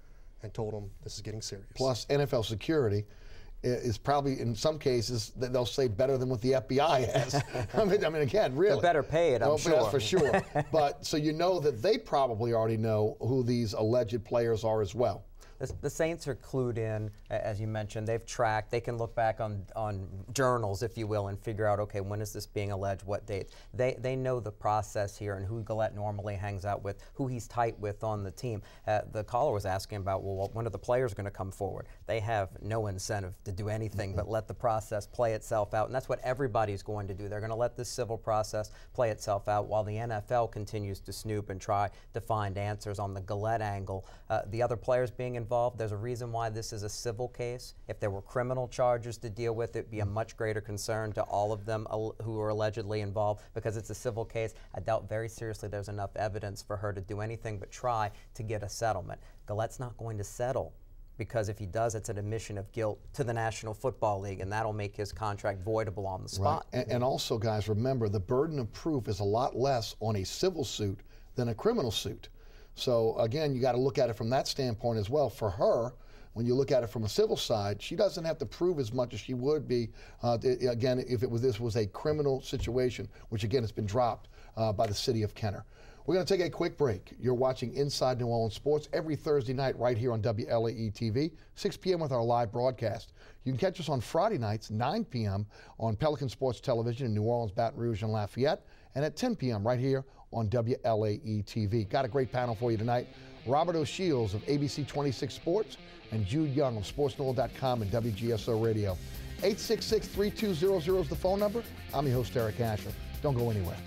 and told them this is getting serious. Plus, NFL security is probably, in some cases, they'll say better than what the FBI has. I mean, again, really. They're better paid, I'm sure. That's for sure. But so you know that they probably already know who these alleged players are as well. The Saints are clued in, as you mentioned. They've tracked. They can look back on journals, if you will, and figure out, okay, when is this being alleged, what dates. They know the process here and who Gillette normally hangs out with, who he's tight with on the team. The caller was asking about, well, when are the players going to come forward? They have no incentive to do anything but let the process play itself out, and that's what everybody's going to do. They're going to let this civil process play itself out while the NFL continues to snoop and try to find answers on the Gillette angle. The other players being involved, there's a reason why this is a civil case. If there were criminal charges to deal with, it'd be a much greater concern to all of them who are allegedly involved. Because it's a civil case, I doubt very seriously there's enough evidence for her to do anything but try to get a settlement. Gillette's not going to settle, because if he does, it's an admission of guilt to the National Football League, and that'll make his contract voidable on the spot. Right. And also, guys, remember, the burden of proof is a lot less on a civil suit than a criminal suit. So again, you got to look at it from that standpoint as well. For her, when you look at it from a civil side, she doesn't have to prove as much as she would be, again, if this was a criminal situation, which again has been dropped by the city of Kenner. We're going to take a quick break. You're watching Inside New Orleans Sports every Thursday night right here on WLAE TV, 6 p.m. with our live broadcast. You can catch us on Friday nights, 9 p.m. on Pelican Sports Television in New Orleans, Baton Rouge, and Lafayette, and at 10 p.m. right here on WLAE TV. Got a great panel for you tonight. Robert O'Shields of ABC 26 Sports and Jude Young of SportsNola.com and WGSO Radio. 866-3200 is the phone number. I'm your host, Eric Asher. Don't go anywhere.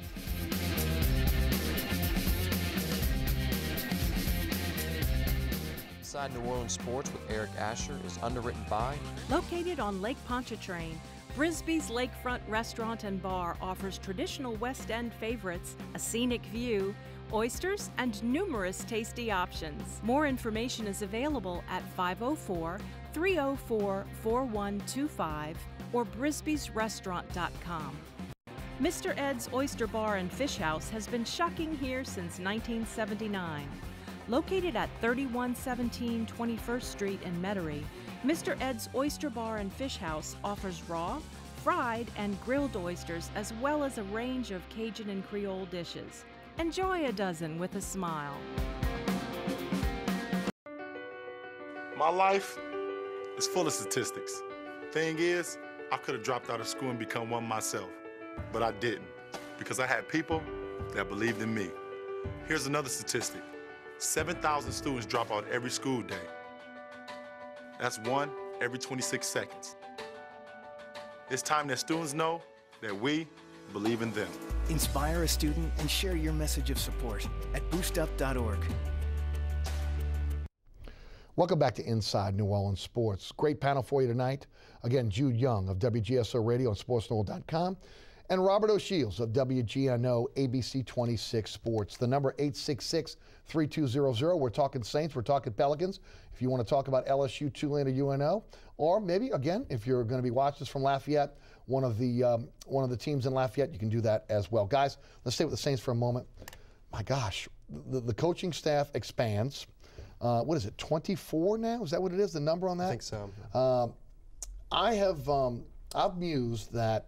Inside New Orleans Sports with Eric Asher is underwritten by... Located on Lake Pontchartrain, Brisbee's Lakefront Restaurant and Bar offers traditional West End favorites, a scenic view, oysters, and numerous tasty options. More information is available at 504-304-4125 or brisbeesrestaurant.com. Mr. Ed's Oyster Bar and Fish House has been shucking here since 1979. Located at 3117 21st Street in Metairie, Mr. Ed's Oyster Bar and Fish House offers raw, fried, and grilled oysters, as well as a range of Cajun and Creole dishes. Enjoy a dozen with a smile. My life is full of statistics. Thing is, I could have dropped out of school and become one myself, but I didn't, because I had people that believed in me. Here's another statistic. 7,000 students drop out every school day. That's one every 26 seconds. It's time that students know that we believe in them. Inspire a student and share your message of support at boostup.org. Welcome back to Inside New Orleans Sports. Great panel for you tonight. Again, Jude Young of WGSO Radio and SportsNoel.com, and Robert O'Shields of WGNO ABC 26 Sports. The number 866-3200. We're talking Saints, we're talking Pelicans. If you want to talk about LSU, Tulane, or UNO, or maybe, again, if you're going to be watching this from Lafayette, one of the teams in Lafayette, you can do that as well. Guys, let's stay with the Saints for a moment. My gosh, the coaching staff expands. What is it, 24 now? Is that what it is, the number on that? I think so. I've mused that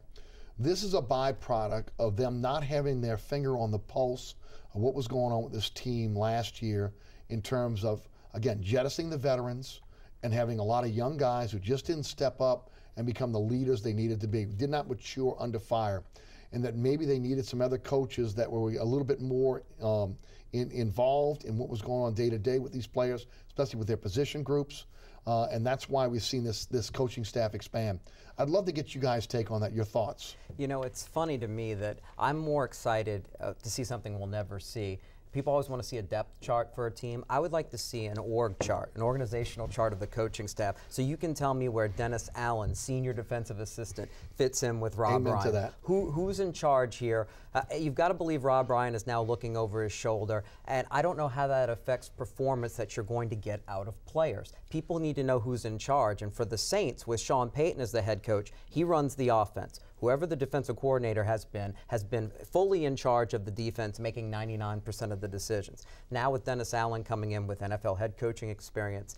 this is a byproduct of them not having their finger on the pulse of what was going on with this team last year in terms of, again, jettisoning the veterans and having a lot of young guys who just didn't step up and become the leaders they needed to be, did not mature under fire, and that maybe they needed some other coaches that were a little bit more involved in what was going on day to day with these players, especially with their position groups, and that's why we've seen this coaching staff expand. I'd love to get you guys' take on that, your thoughts. You know, it's funny to me that I'm more excited to see something we'll never see. People always want to see a depth chart for a team. I would like to see an org chart, an organizational chart of the coaching staff, so you can tell me where Dennis Allen, senior defensive assistant, fits in with Rob Amen Ryan. to that. Who's in charge here? You've got to believe Rob Ryan is now looking over his shoulder, and I don't know how that affects performance that you're going to get out of players. People need to know who's in charge, and for the Saints, with Sean Payton as the head coach, he runs the offense. Whoever the defensive coordinator has been fully in charge of the defense, making 99% of the decisions. Now with Dennis Allen coming in with NFL head coaching experience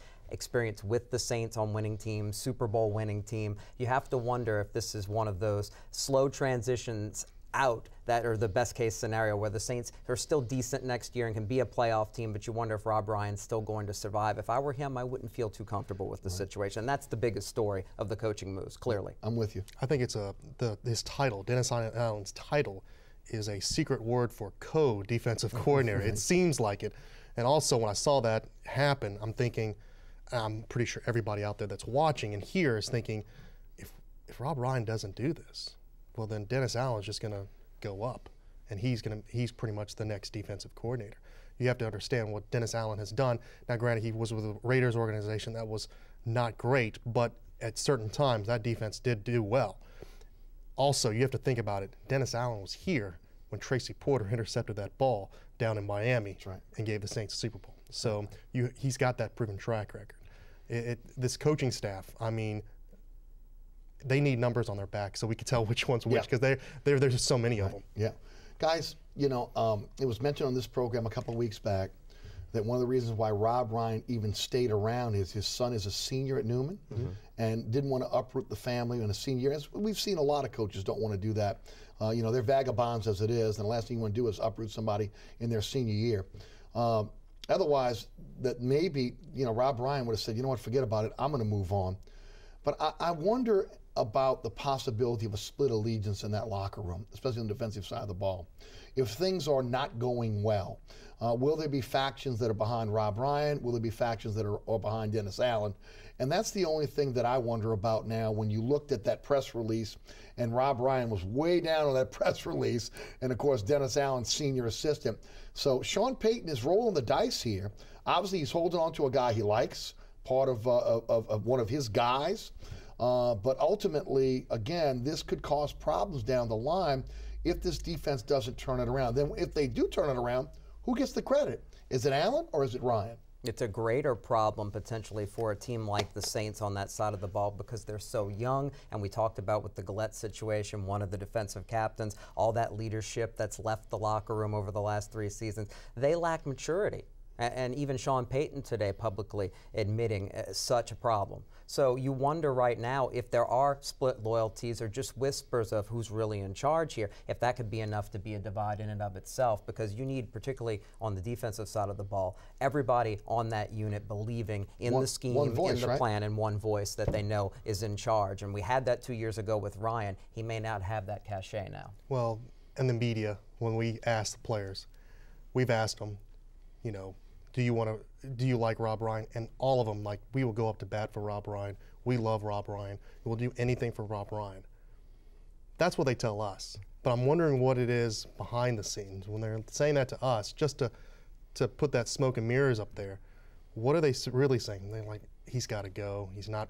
with the Saints on winning teams, Super Bowl winning team, you have to wonder if this is one of those slow transitions out that are the best case scenario where the Saints are still decent next year and can be a playoff team, but you wonder if Rob Ryan's still going to survive. If I were him, I wouldn't feel too comfortable with the situation. And that's the biggest story of the coaching moves, clearly. I'm with you. I think it's his title, Dennis Allen's title, is a secret word for co-defensive coordinator. It seems like it. And also when I saw that happen, I'm thinking, I'm pretty sure everybody out there that's watching and here is thinking, if Rob Ryan doesn't do this, well then Dennis Allen's just going to go up, and he's pretty much the next defensive coordinator. You have to understand what Dennis Allen has done. Now granted, he was with the Raiders organization that was not great, but at certain times that defense did do well. Also, you have to think about it. Dennis Allen was here when Tracy Porter intercepted that ball down in Miami and gave the Saints a Super Bowl. So he's got that proven track record. This coaching staff, I mean, they need numbers on their back so we can tell which one's which, because there's just so many of them. Yeah. Guys, you know, it was mentioned on this program a couple of weeks back that one of the reasons why Rob Ryan even stayed around is his son is a senior at Newman and didn't want to uproot the family in a senior year. As we've seen a lot of coaches don't want to do that. You know, they're vagabonds as it is, and the last thing you want to do is uproot somebody in their senior year. Otherwise, that maybe, you know, Rob Ryan would have said, you know what, forget about it, I'm going to move on. But I wonder about the possibility of a split allegiance in that locker room, especially on the defensive side of the ball. If things are not going well, will there be factions that are behind Rob Ryan? Will there be factions that are behind Dennis Allen? And that's the only thing that I wonder about now when you looked at that press release and Rob Ryan was way down on that press release, and of course Dennis Allen, senior assistant. So Sean Payton is rolling the dice here. Obviously he's holding on to a guy he likes, part of one of his guys. But ultimately, again, this could cause problems down the line if this defense doesn't turn it around. Then if they do turn it around, who gets the credit? Is it Allen or is it Ryan? It's a greater problem potentially for a team like the Saints on that side of the ball because they're so young, and we talked about with the Gillette situation, one of the defensive captains, all that leadership that's left the locker room over the last 3 seasons. They lack maturity. And even Sean Payton today publicly admitting such a problem. So you wonder right now if there are split loyalties or just whispers of who's really in charge here, if that could be enough to be a divide in and of itself, because you need, particularly on the defensive side of the ball, everybody on that unit believing in the scheme, in the plan, and one voice that they know is in charge. And we had that 2 years ago with Ryan. He may not have that cachet now. Well, in the media, when we ask the players, we've asked them, you know, do you like Rob Ryan? And all of them, like, we will go up to bat for Rob Ryan. We love Rob Ryan. We'll do anything for Rob Ryan. That's what they tell us. But I'm wondering what it is behind the scenes when they're saying that to us, just to put that smoke and mirrors up there. What are they really saying? They're like, he's got to go. He's not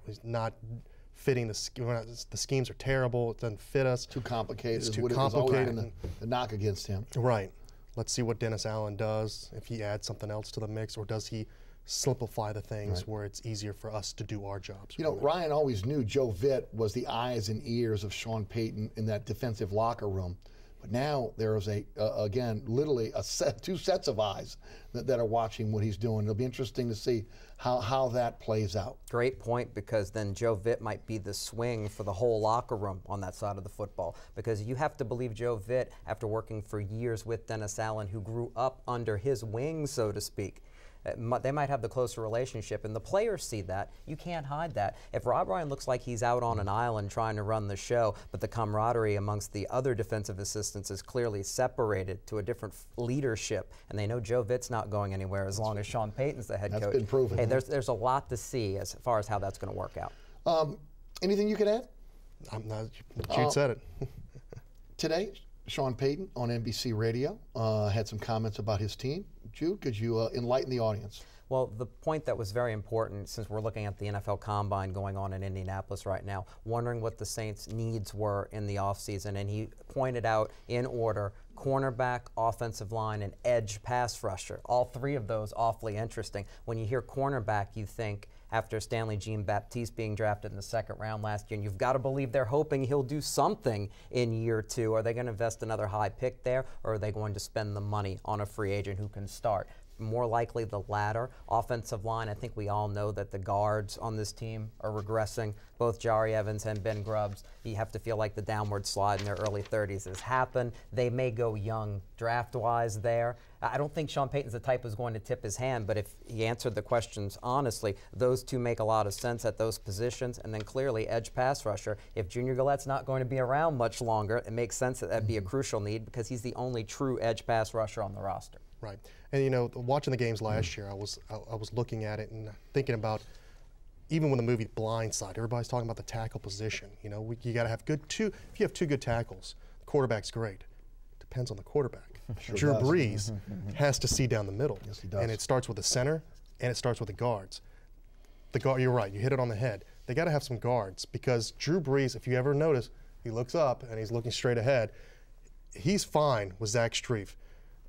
fitting the schemes are terrible. It doesn't fit us. Too complicated. It's too complicated. The knock against him. Right. Let's see what Dennis Allen does, if he adds something else to the mix, or does he simplify the things where it's easier for us to do our jobs. You know, Ryan always knew Joe Vitt was the eyes and ears of Sean Payton in that defensive locker room. But now there is again, literally two sets of eyes that are watching what he's doing. It'll be interesting to see how that plays out. Great point, because then Joe Vitt might be the swing for the whole locker room on that side of the football. Because you have to believe Joe Vitt, after working for years with Dennis Allen, who grew up under his wing, so to speak. They might have the closer relationship, and the players see that. You can't hide that. If Rob Ryan looks like he's out on an island trying to run the show, but the camaraderie amongst the other defensive assistants is clearly separated to a different leadership, and they know Joe Vitt's not going anywhere as long as Sean Payton's the head coach. That's been proven. Hey, there's a lot to see as far as how that's going to work out. Anything you could add? Jude said it. Today, Sean Payton on NBC Radio had some comments about his team. Jude, could you enlighten the audience? Well, the point that was very important, since we're looking at the NFL Combine going on in Indianapolis right now, wondering what the Saints' needs were in the offseason, and he pointed out in order: cornerback, offensive line, and edge pass rusher. All three of those awfully interesting. When you hear cornerback, you think, after Stanley Jean-Baptiste being drafted in the second round last year, and you've got to believe they're hoping he'll do something in year two. Are they going to invest another high pick there, or are they going to spend the money on a free agent who can start? More likely the latter. Offensive line, I think we all know that the guards on this team are regressing. Both Jari Evans and Ben Grubbs, you have to feel like the downward slide in their early 30s has happened. They may go young draft-wise there. I don't think Sean Payton's the type who's going to tip his hand, but if he answered the questions honestly, those two make a lot of sense at those positions. And then clearly edge pass rusher. If Junior Gallette's not going to be around much longer, it makes sense that that'd be a crucial need, because he's the only true edge pass rusher on the roster. Right. And, you know, watching the games last year, I was looking at it and thinking about, even when the movie Blindside, everybody's talking about the tackle position. You know, you got to have if you have two good tackles, the quarterback's great. Depends on the quarterback. Sure Drew does. Brees has to see down the middle. Yes, he does. And it starts with the center, and it starts with the guards. The guard, you're right, you hit it on the head. They got to have some guards, because Drew Brees, if you ever notice, he looks up and he's looking straight ahead. He's fine with Zach Strief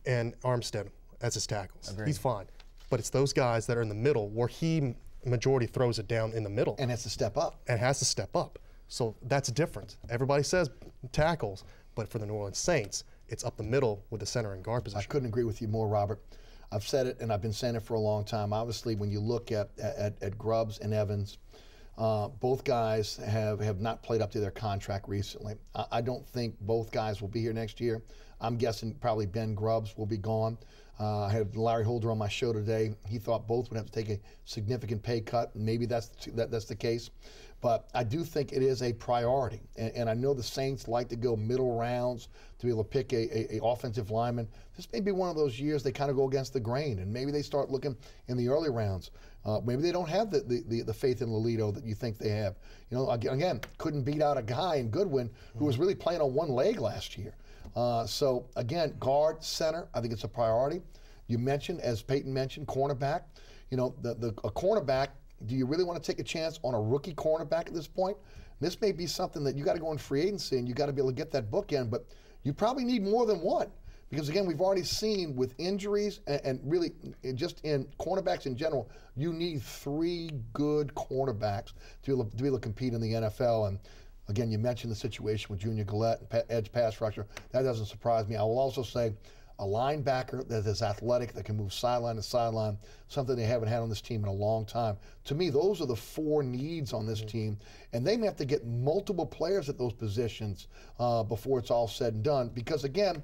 and Armstead as his tackles. Agreed. He's fine. But it's those guys that are in the middle where he majority throws it down in the middle. And has to step up. And has to step up. So that's different. Everybody says tackles, but for the New Orleans Saints, it's up the middle with the center and guard position. I couldn't agree with you more, Robert. I've said it, and I've been saying it for a long time. Obviously, when you look at Grubbs and Evans, both guys have not played up to their contract recently. I don't think both guys will be here next year. I'm guessing probably Ben Grubbs will be gone. I had Larry Holder on my show today. He thought both would have to take a significant pay cut. Maybe that's the case. But I do think it is a priority. And I know the Saints like to go middle rounds to be able to pick a offensive lineman. This may be one of those years they kind of go against the grain, and maybe they start looking in the early rounds. Maybe they don't have the faith in Lolito that you think they have. You know, again, couldn't beat out a guy in Goodwin who was really playing on one leg last year. So, again, guard, center, I think it's a priority. You mentioned, as Peyton mentioned, cornerback. You know, a cornerback, do you really want to take a chance on a rookie cornerback at this point? This may be something that you got to go in free agency and you got to be able to get that bookend, but you probably need more than one. Because, again, we've already seen with injuries and really just in cornerbacks in general, you need three good cornerbacks to be able to compete in the NFL. And, again, you mentioned the situation with Junior Gillette, edge pass rusher. That doesn't surprise me. I will also say a linebacker that is athletic, that can move sideline to sideline, something they haven't had on this team in a long time. To me, those are the four needs on this team. And they may have to get multiple players at those positions before it's all said and done. Because, again,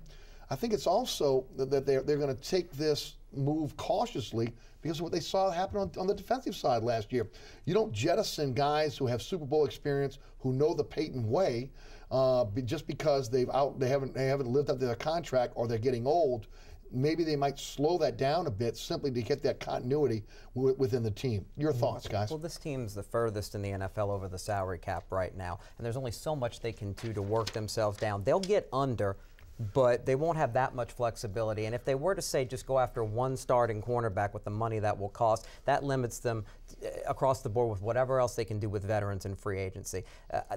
I think it's also that they're going to take this move cautiously because of what they saw happen on the defensive side last year. You don't jettison guys who have Super Bowl experience, who know the Peyton way, just because they haven't lived up to their contract or they're getting old. maybe they might slow that down a bit simply to get that continuity within the team. Your thoughts, guys? Well, this team's the furthest in the NFL over the salary cap right now, and there's only so much they can do to work themselves down. They'll get under, but they won't have that much flexibility. And if they were to say just go after one starting cornerback with the money that will cost, that limits them across the board with whatever else they can do with veterans and free agency.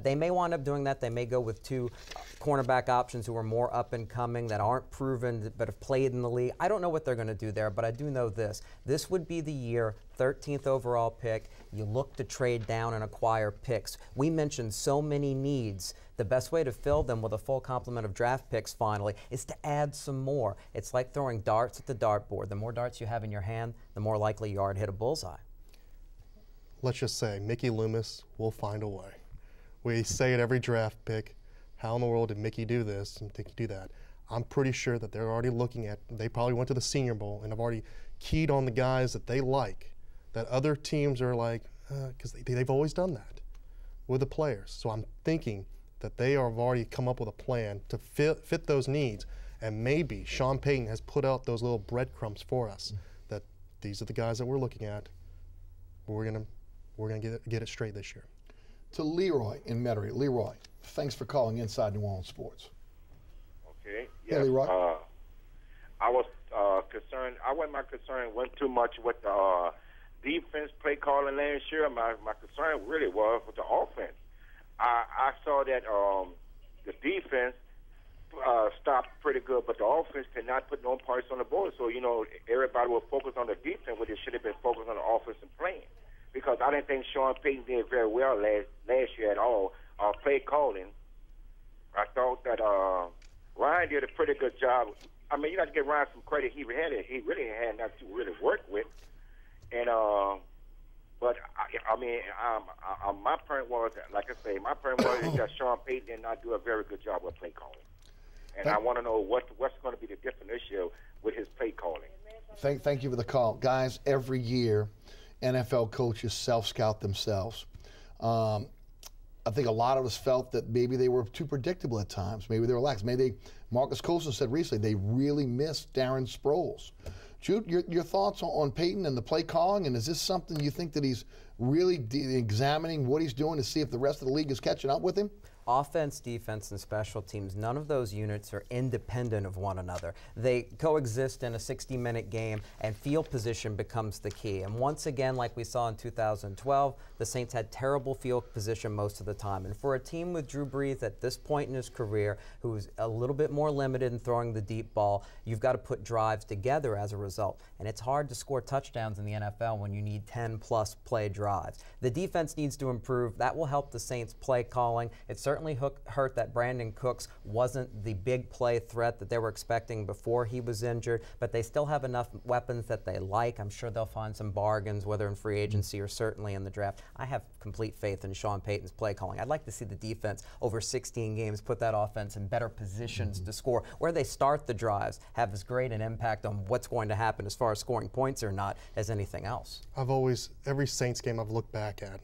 They may wind up doing that. They may go with two cornerback options who are more up and coming, that aren't proven but have played in the league. I don't know what they're going to do there, but I do know this. This would be the year, 13th overall pick, you look to trade down and acquire picks. We mentioned so many needs. The best way to fill them with a full complement of draft picks finally is to add some more. It's like throwing darts at the dartboard. The more darts you have in your hand, the more likely you are to hit a bullseye. Let's just say Mickey Loomis will find a way. We say it every draft pick. How in the world did Mickey do this and Mickey do that? I'm pretty sure that they're already looking at, they probably went to the Senior Bowl and have already keyed on the guys that they like, that other teams are like, because they've always done that with the players. So I'm thinking that they have already come up with a plan to fit those needs, and maybe Sean Payton has put out those little breadcrumbs for us that these are the guys that we're looking at. We're gonna get it straight this year. To Leroy in Metairie. Leroy, thanks for calling Inside New Orleans Sports. Okay. Yeah, hey, Leroy. I was concerned. My concern wasn't too much with the defense play calling last year. My concern really was with the offense. I saw that the defense stopped pretty good, but the offense could not put no points on the board. So, everybody was focused on the defense, but they should have been focused on the offense and playing. Because I didn't think Sean Payton did very well last year at all. Play calling. I thought that Ryan did a pretty good job. I mean, you got to give Ryan some credit. He really had nothing to really work with. And but I mean, my point was, like I say, that Sean Payton did not do a very good job with play calling. And I want to know what's going to be the difference this year with his play calling. Thank you for the call, guys. Every year, NFL coaches self-scout themselves. I think a lot of us felt that maybe they were too predictable at times. Maybe they were lax. Marcus Colson said recently they really missed Darren Sproles. Jude, your thoughts on Payton and the play calling, and is this something you think that he's really examining what he's doing to see if the rest of the league is catching up with him? Offense, defense, and special teams, none of those units are independent of one another. They coexist in a 60-minute game, and field position becomes the key. And once again, like we saw in 2012, the Saints had terrible field position most of the time. And for a team with Drew Brees at this point in his career, who's a little bit more limited in throwing the deep ball, you've got to put drives together as a result. And it's hard to score touchdowns in the NFL when you need 10-plus play drives. The defense needs to improve. That will help the Saints' play calling. It's certainly hurt that Brandon Cooks wasn't the big play threat that they were expecting before he was injured, but they still have enough weapons that they like. I'm sure they'll find some bargains, whether in free agency or certainly in the draft. I have complete faith in Sean Payton's play calling. I'd like to see the defense over 16 games put that offense in better positions to score. Where they start the drives have as great an impact on what's going to happen as far as scoring points or not as anything else. Every Saints game I've looked back at,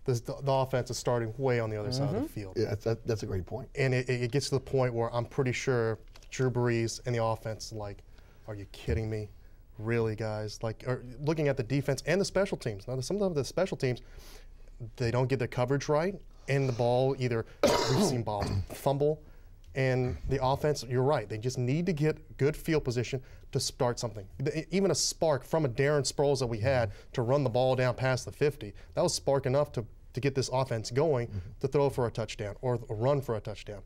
the offense is starting way on the other side of the field. Yeah, that's a great point. And it gets to the point where I'm pretty sure Drew Brees and the offense is like, are you kidding me? Really, guys? Looking at the defense and the special teams. Now, some of the special teams, they don't get their coverage right, and the ball we've seen balls fumble. And the offense, you're right, they just need to get good field position to start something. Even a spark from a Darren Sproles that we had to run the ball down past the 50, that was spark enough to get this offense going to throw for a touchdown or run for a touchdown.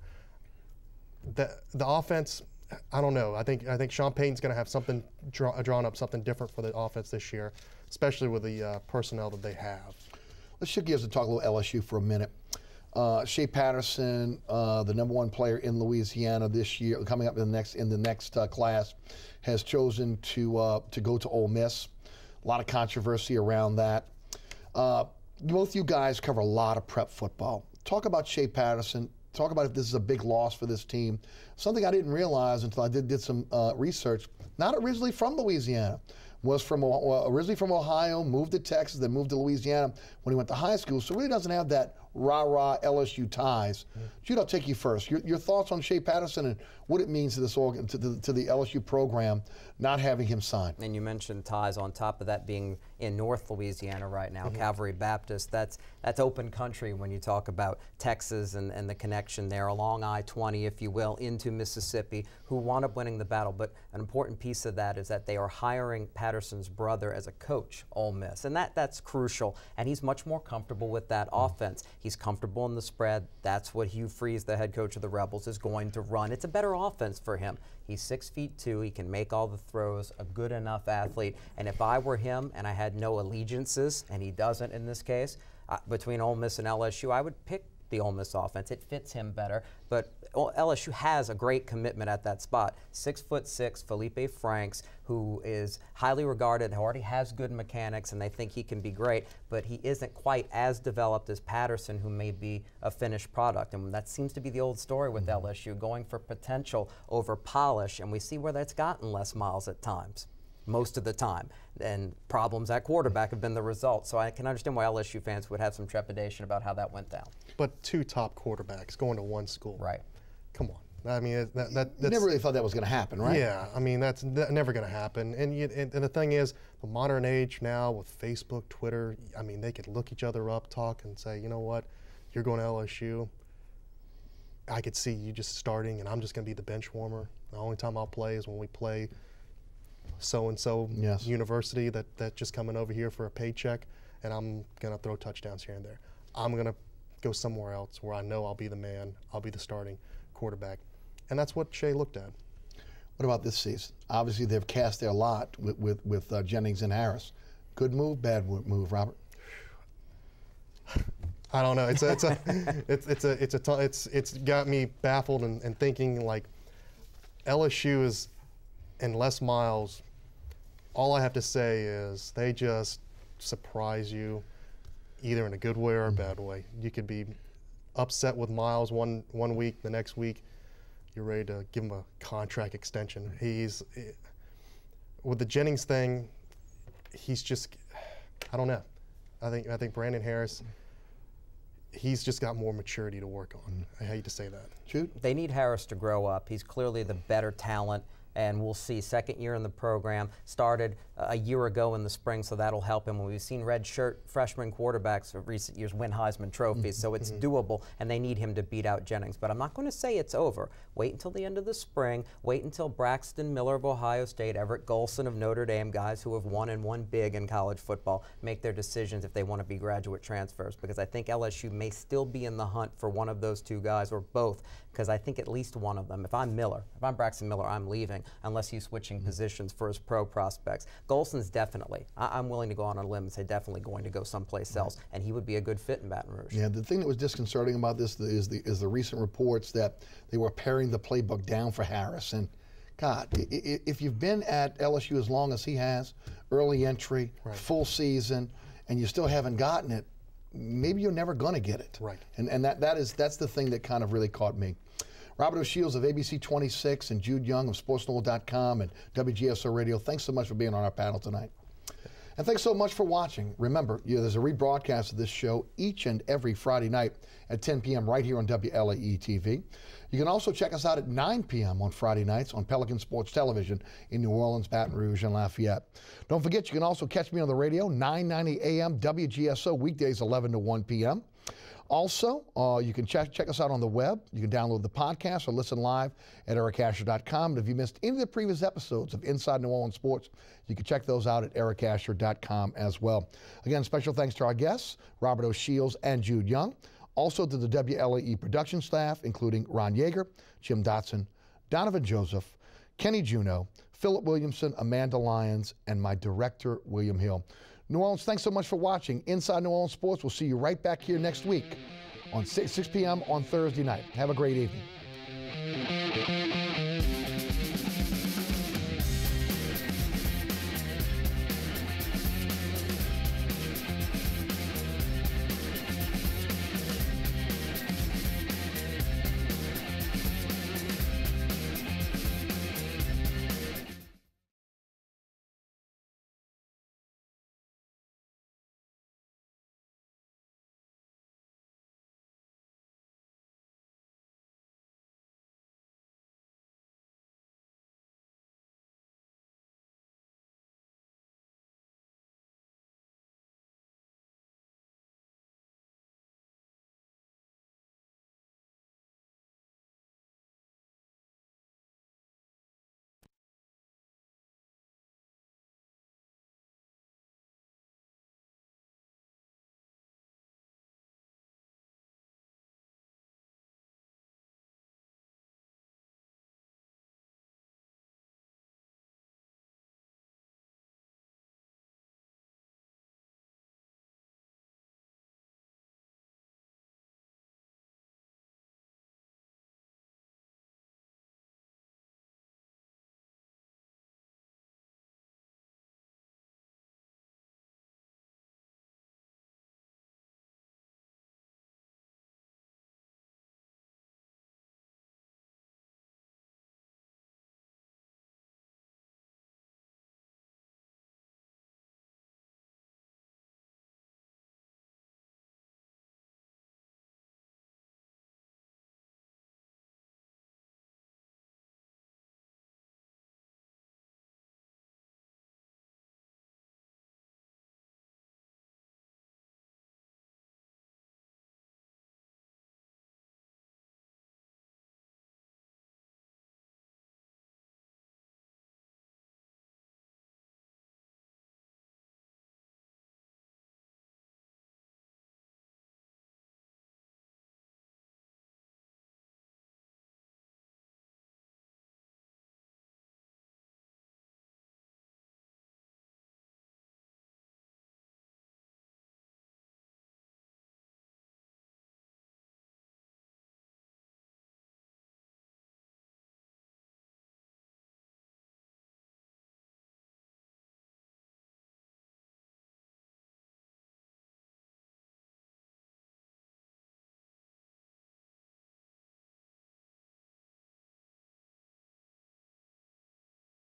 The offense, I don't know. I think Sean Payton's going to have something drawn up, something different for the offense this year, especially with the personnel that they have. Let's shift gears and talk a little LSU for a minute. Shea Patterson, the #1 player in Louisiana this year, coming up in the next class, has chosen to go to Ole Miss. A lot of controversy around that. Both you guys cover a lot of prep football. Talk about Shea Patterson. Talk about if this is a big loss for this team. Something I didn't realize until I did some research. Not originally from Louisiana. Was originally from Ohio, moved to Texas, then moved to Louisiana when he went to high school. So really doesn't have that rah-rah LSU ties. Jude, I'll take you first. Your thoughts on Shea Patterson and what it means to this to the LSU program not having him sign. And you mentioned ties on top of that being in North Louisiana right now, Calvary Baptist. That's open country when you talk about Texas and the connection there along I-20, if you will, into Mississippi, who wound up winning the battle. But an important piece of that is that they are hiring Patterson's brother as a coach, Ole Miss, and that's crucial. And he's much more comfortable with that offense. He's comfortable in the spread. That's what Hugh Freeze, the head coach of the Rebels, is going to run. It's a better offense for him. He's 6'2". He can make all the throws, a good enough athlete. And if I were him and I had no allegiances, and he doesn't in this case, between Ole Miss and LSU, I would pick the Ole Miss offense. It fits him better. But LSU has a great commitment at that spot. 6'6", Felipe Franks, who is highly regarded, who already has good mechanics, and they think he can be great, but he isn't quite as developed as Patterson, who may be a finished product. And that seems to be the old story with LSU, going for potential over polish, and we see where that's gotten Les Miles at times. Most of the time, and problems at quarterback have been the result. So I can understand why LSU fans would have some trepidation about how that went down. But 2 top quarterbacks going to one school. Right. Come on. I mean, that's you never really thought that was going to happen, right? Yeah. I mean, that's never going to happen. And the thing is, the modern age now with Facebook, Twitter, I mean, they could look each other up, talk, and say, you know what, you're going to LSU. I could see you just starting, and I'm just going to be the bench warmer. The only time I'll play is when we play so-and-so university that just coming over here for a paycheck, and I'm going to throw touchdowns here and there. I'm going to go somewhere else where I know I'll be the man, I'll be the starting quarterback. And that's what Shea looked at. What about this season? Obviously, they've cast their lot with Jennings and Harris. Good move, bad move, Robert? I don't know. It's got me baffled and thinking, like, LSU is, and Les Miles, all I have to say is they just surprise you, either in a good way or a bad way. You could be upset with Miles one week, the next week you're ready to give him a contract extension. With the Jennings thing, he's just, I don't know. I think Brandon Harris, he's just got more maturity to work on. I hate to say that. Jude? They need Harris to grow up. He's clearly the better talent, and we'll see. Second year in the program, started a year ago in the spring, so that'll help him. We've seen redshirt freshman quarterbacks of recent years win Heisman trophies, so it's doable, and they need him to beat out Jennings. But I'm not going to say it's over. Wait until the end of the spring. Wait until Braxton Miller of Ohio State, Everett Golson of Notre Dame, guys who have won and won big in college football, make their decisions if they want to be graduate transfers, because I think LSU may still be in the hunt for one of those 2 guys, or both, because I think at least one of them, if I'm Braxton Miller, I'm leaving, unless he's switching positions for his pro prospects. Golson's definitely, I'm willing to go on a limb and say definitely going to go someplace else, and he would be a good fit in Baton Rouge. Yeah, the thing that was disconcerting about this is the recent reports that they were paring the playbook down for Harris. And God, if you've been at LSU as long as he has, early entry, full season, and you still haven't gotten it, maybe you're never going to get it. Right. And that's the thing that kind of really caught me. Robert O'Shields of ABC 26 and Jude Young of SportsNola.com and WGSO Radio, thanks so much for being on our panel tonight. And thanks so much for watching. Remember, there's a rebroadcast of this show each and every Friday night at 10 p.m. right here on WLAE TV. You can also check us out at 9 p.m. on Friday nights on Pelican Sports Television in New Orleans, Baton Rouge, and Lafayette. Don't forget, you can also catch me on the radio, 9:90 a.m. WGSO, weekdays 11 to 1 p.m. Also, you can check us out on the web. You can download the podcast or listen live at ericasher.com. And if you missed any of the previous episodes of Inside New Orleans Sports, you can check those out at ericasher.com as well. Again, special thanks to our guests, Robert O'Shields and Jude Young. Also to the WLAE production staff, including Ron Yeager, Jim Dotson, Donovan Joseph, Kenny Juneau, Philip Williamson, Amanda Lyons, and my director, William Hill. New Orleans, thanks so much for watching Inside New Orleans Sports. We'll see you right back here next week on 6 p.m. on Thursday night. Have a great evening.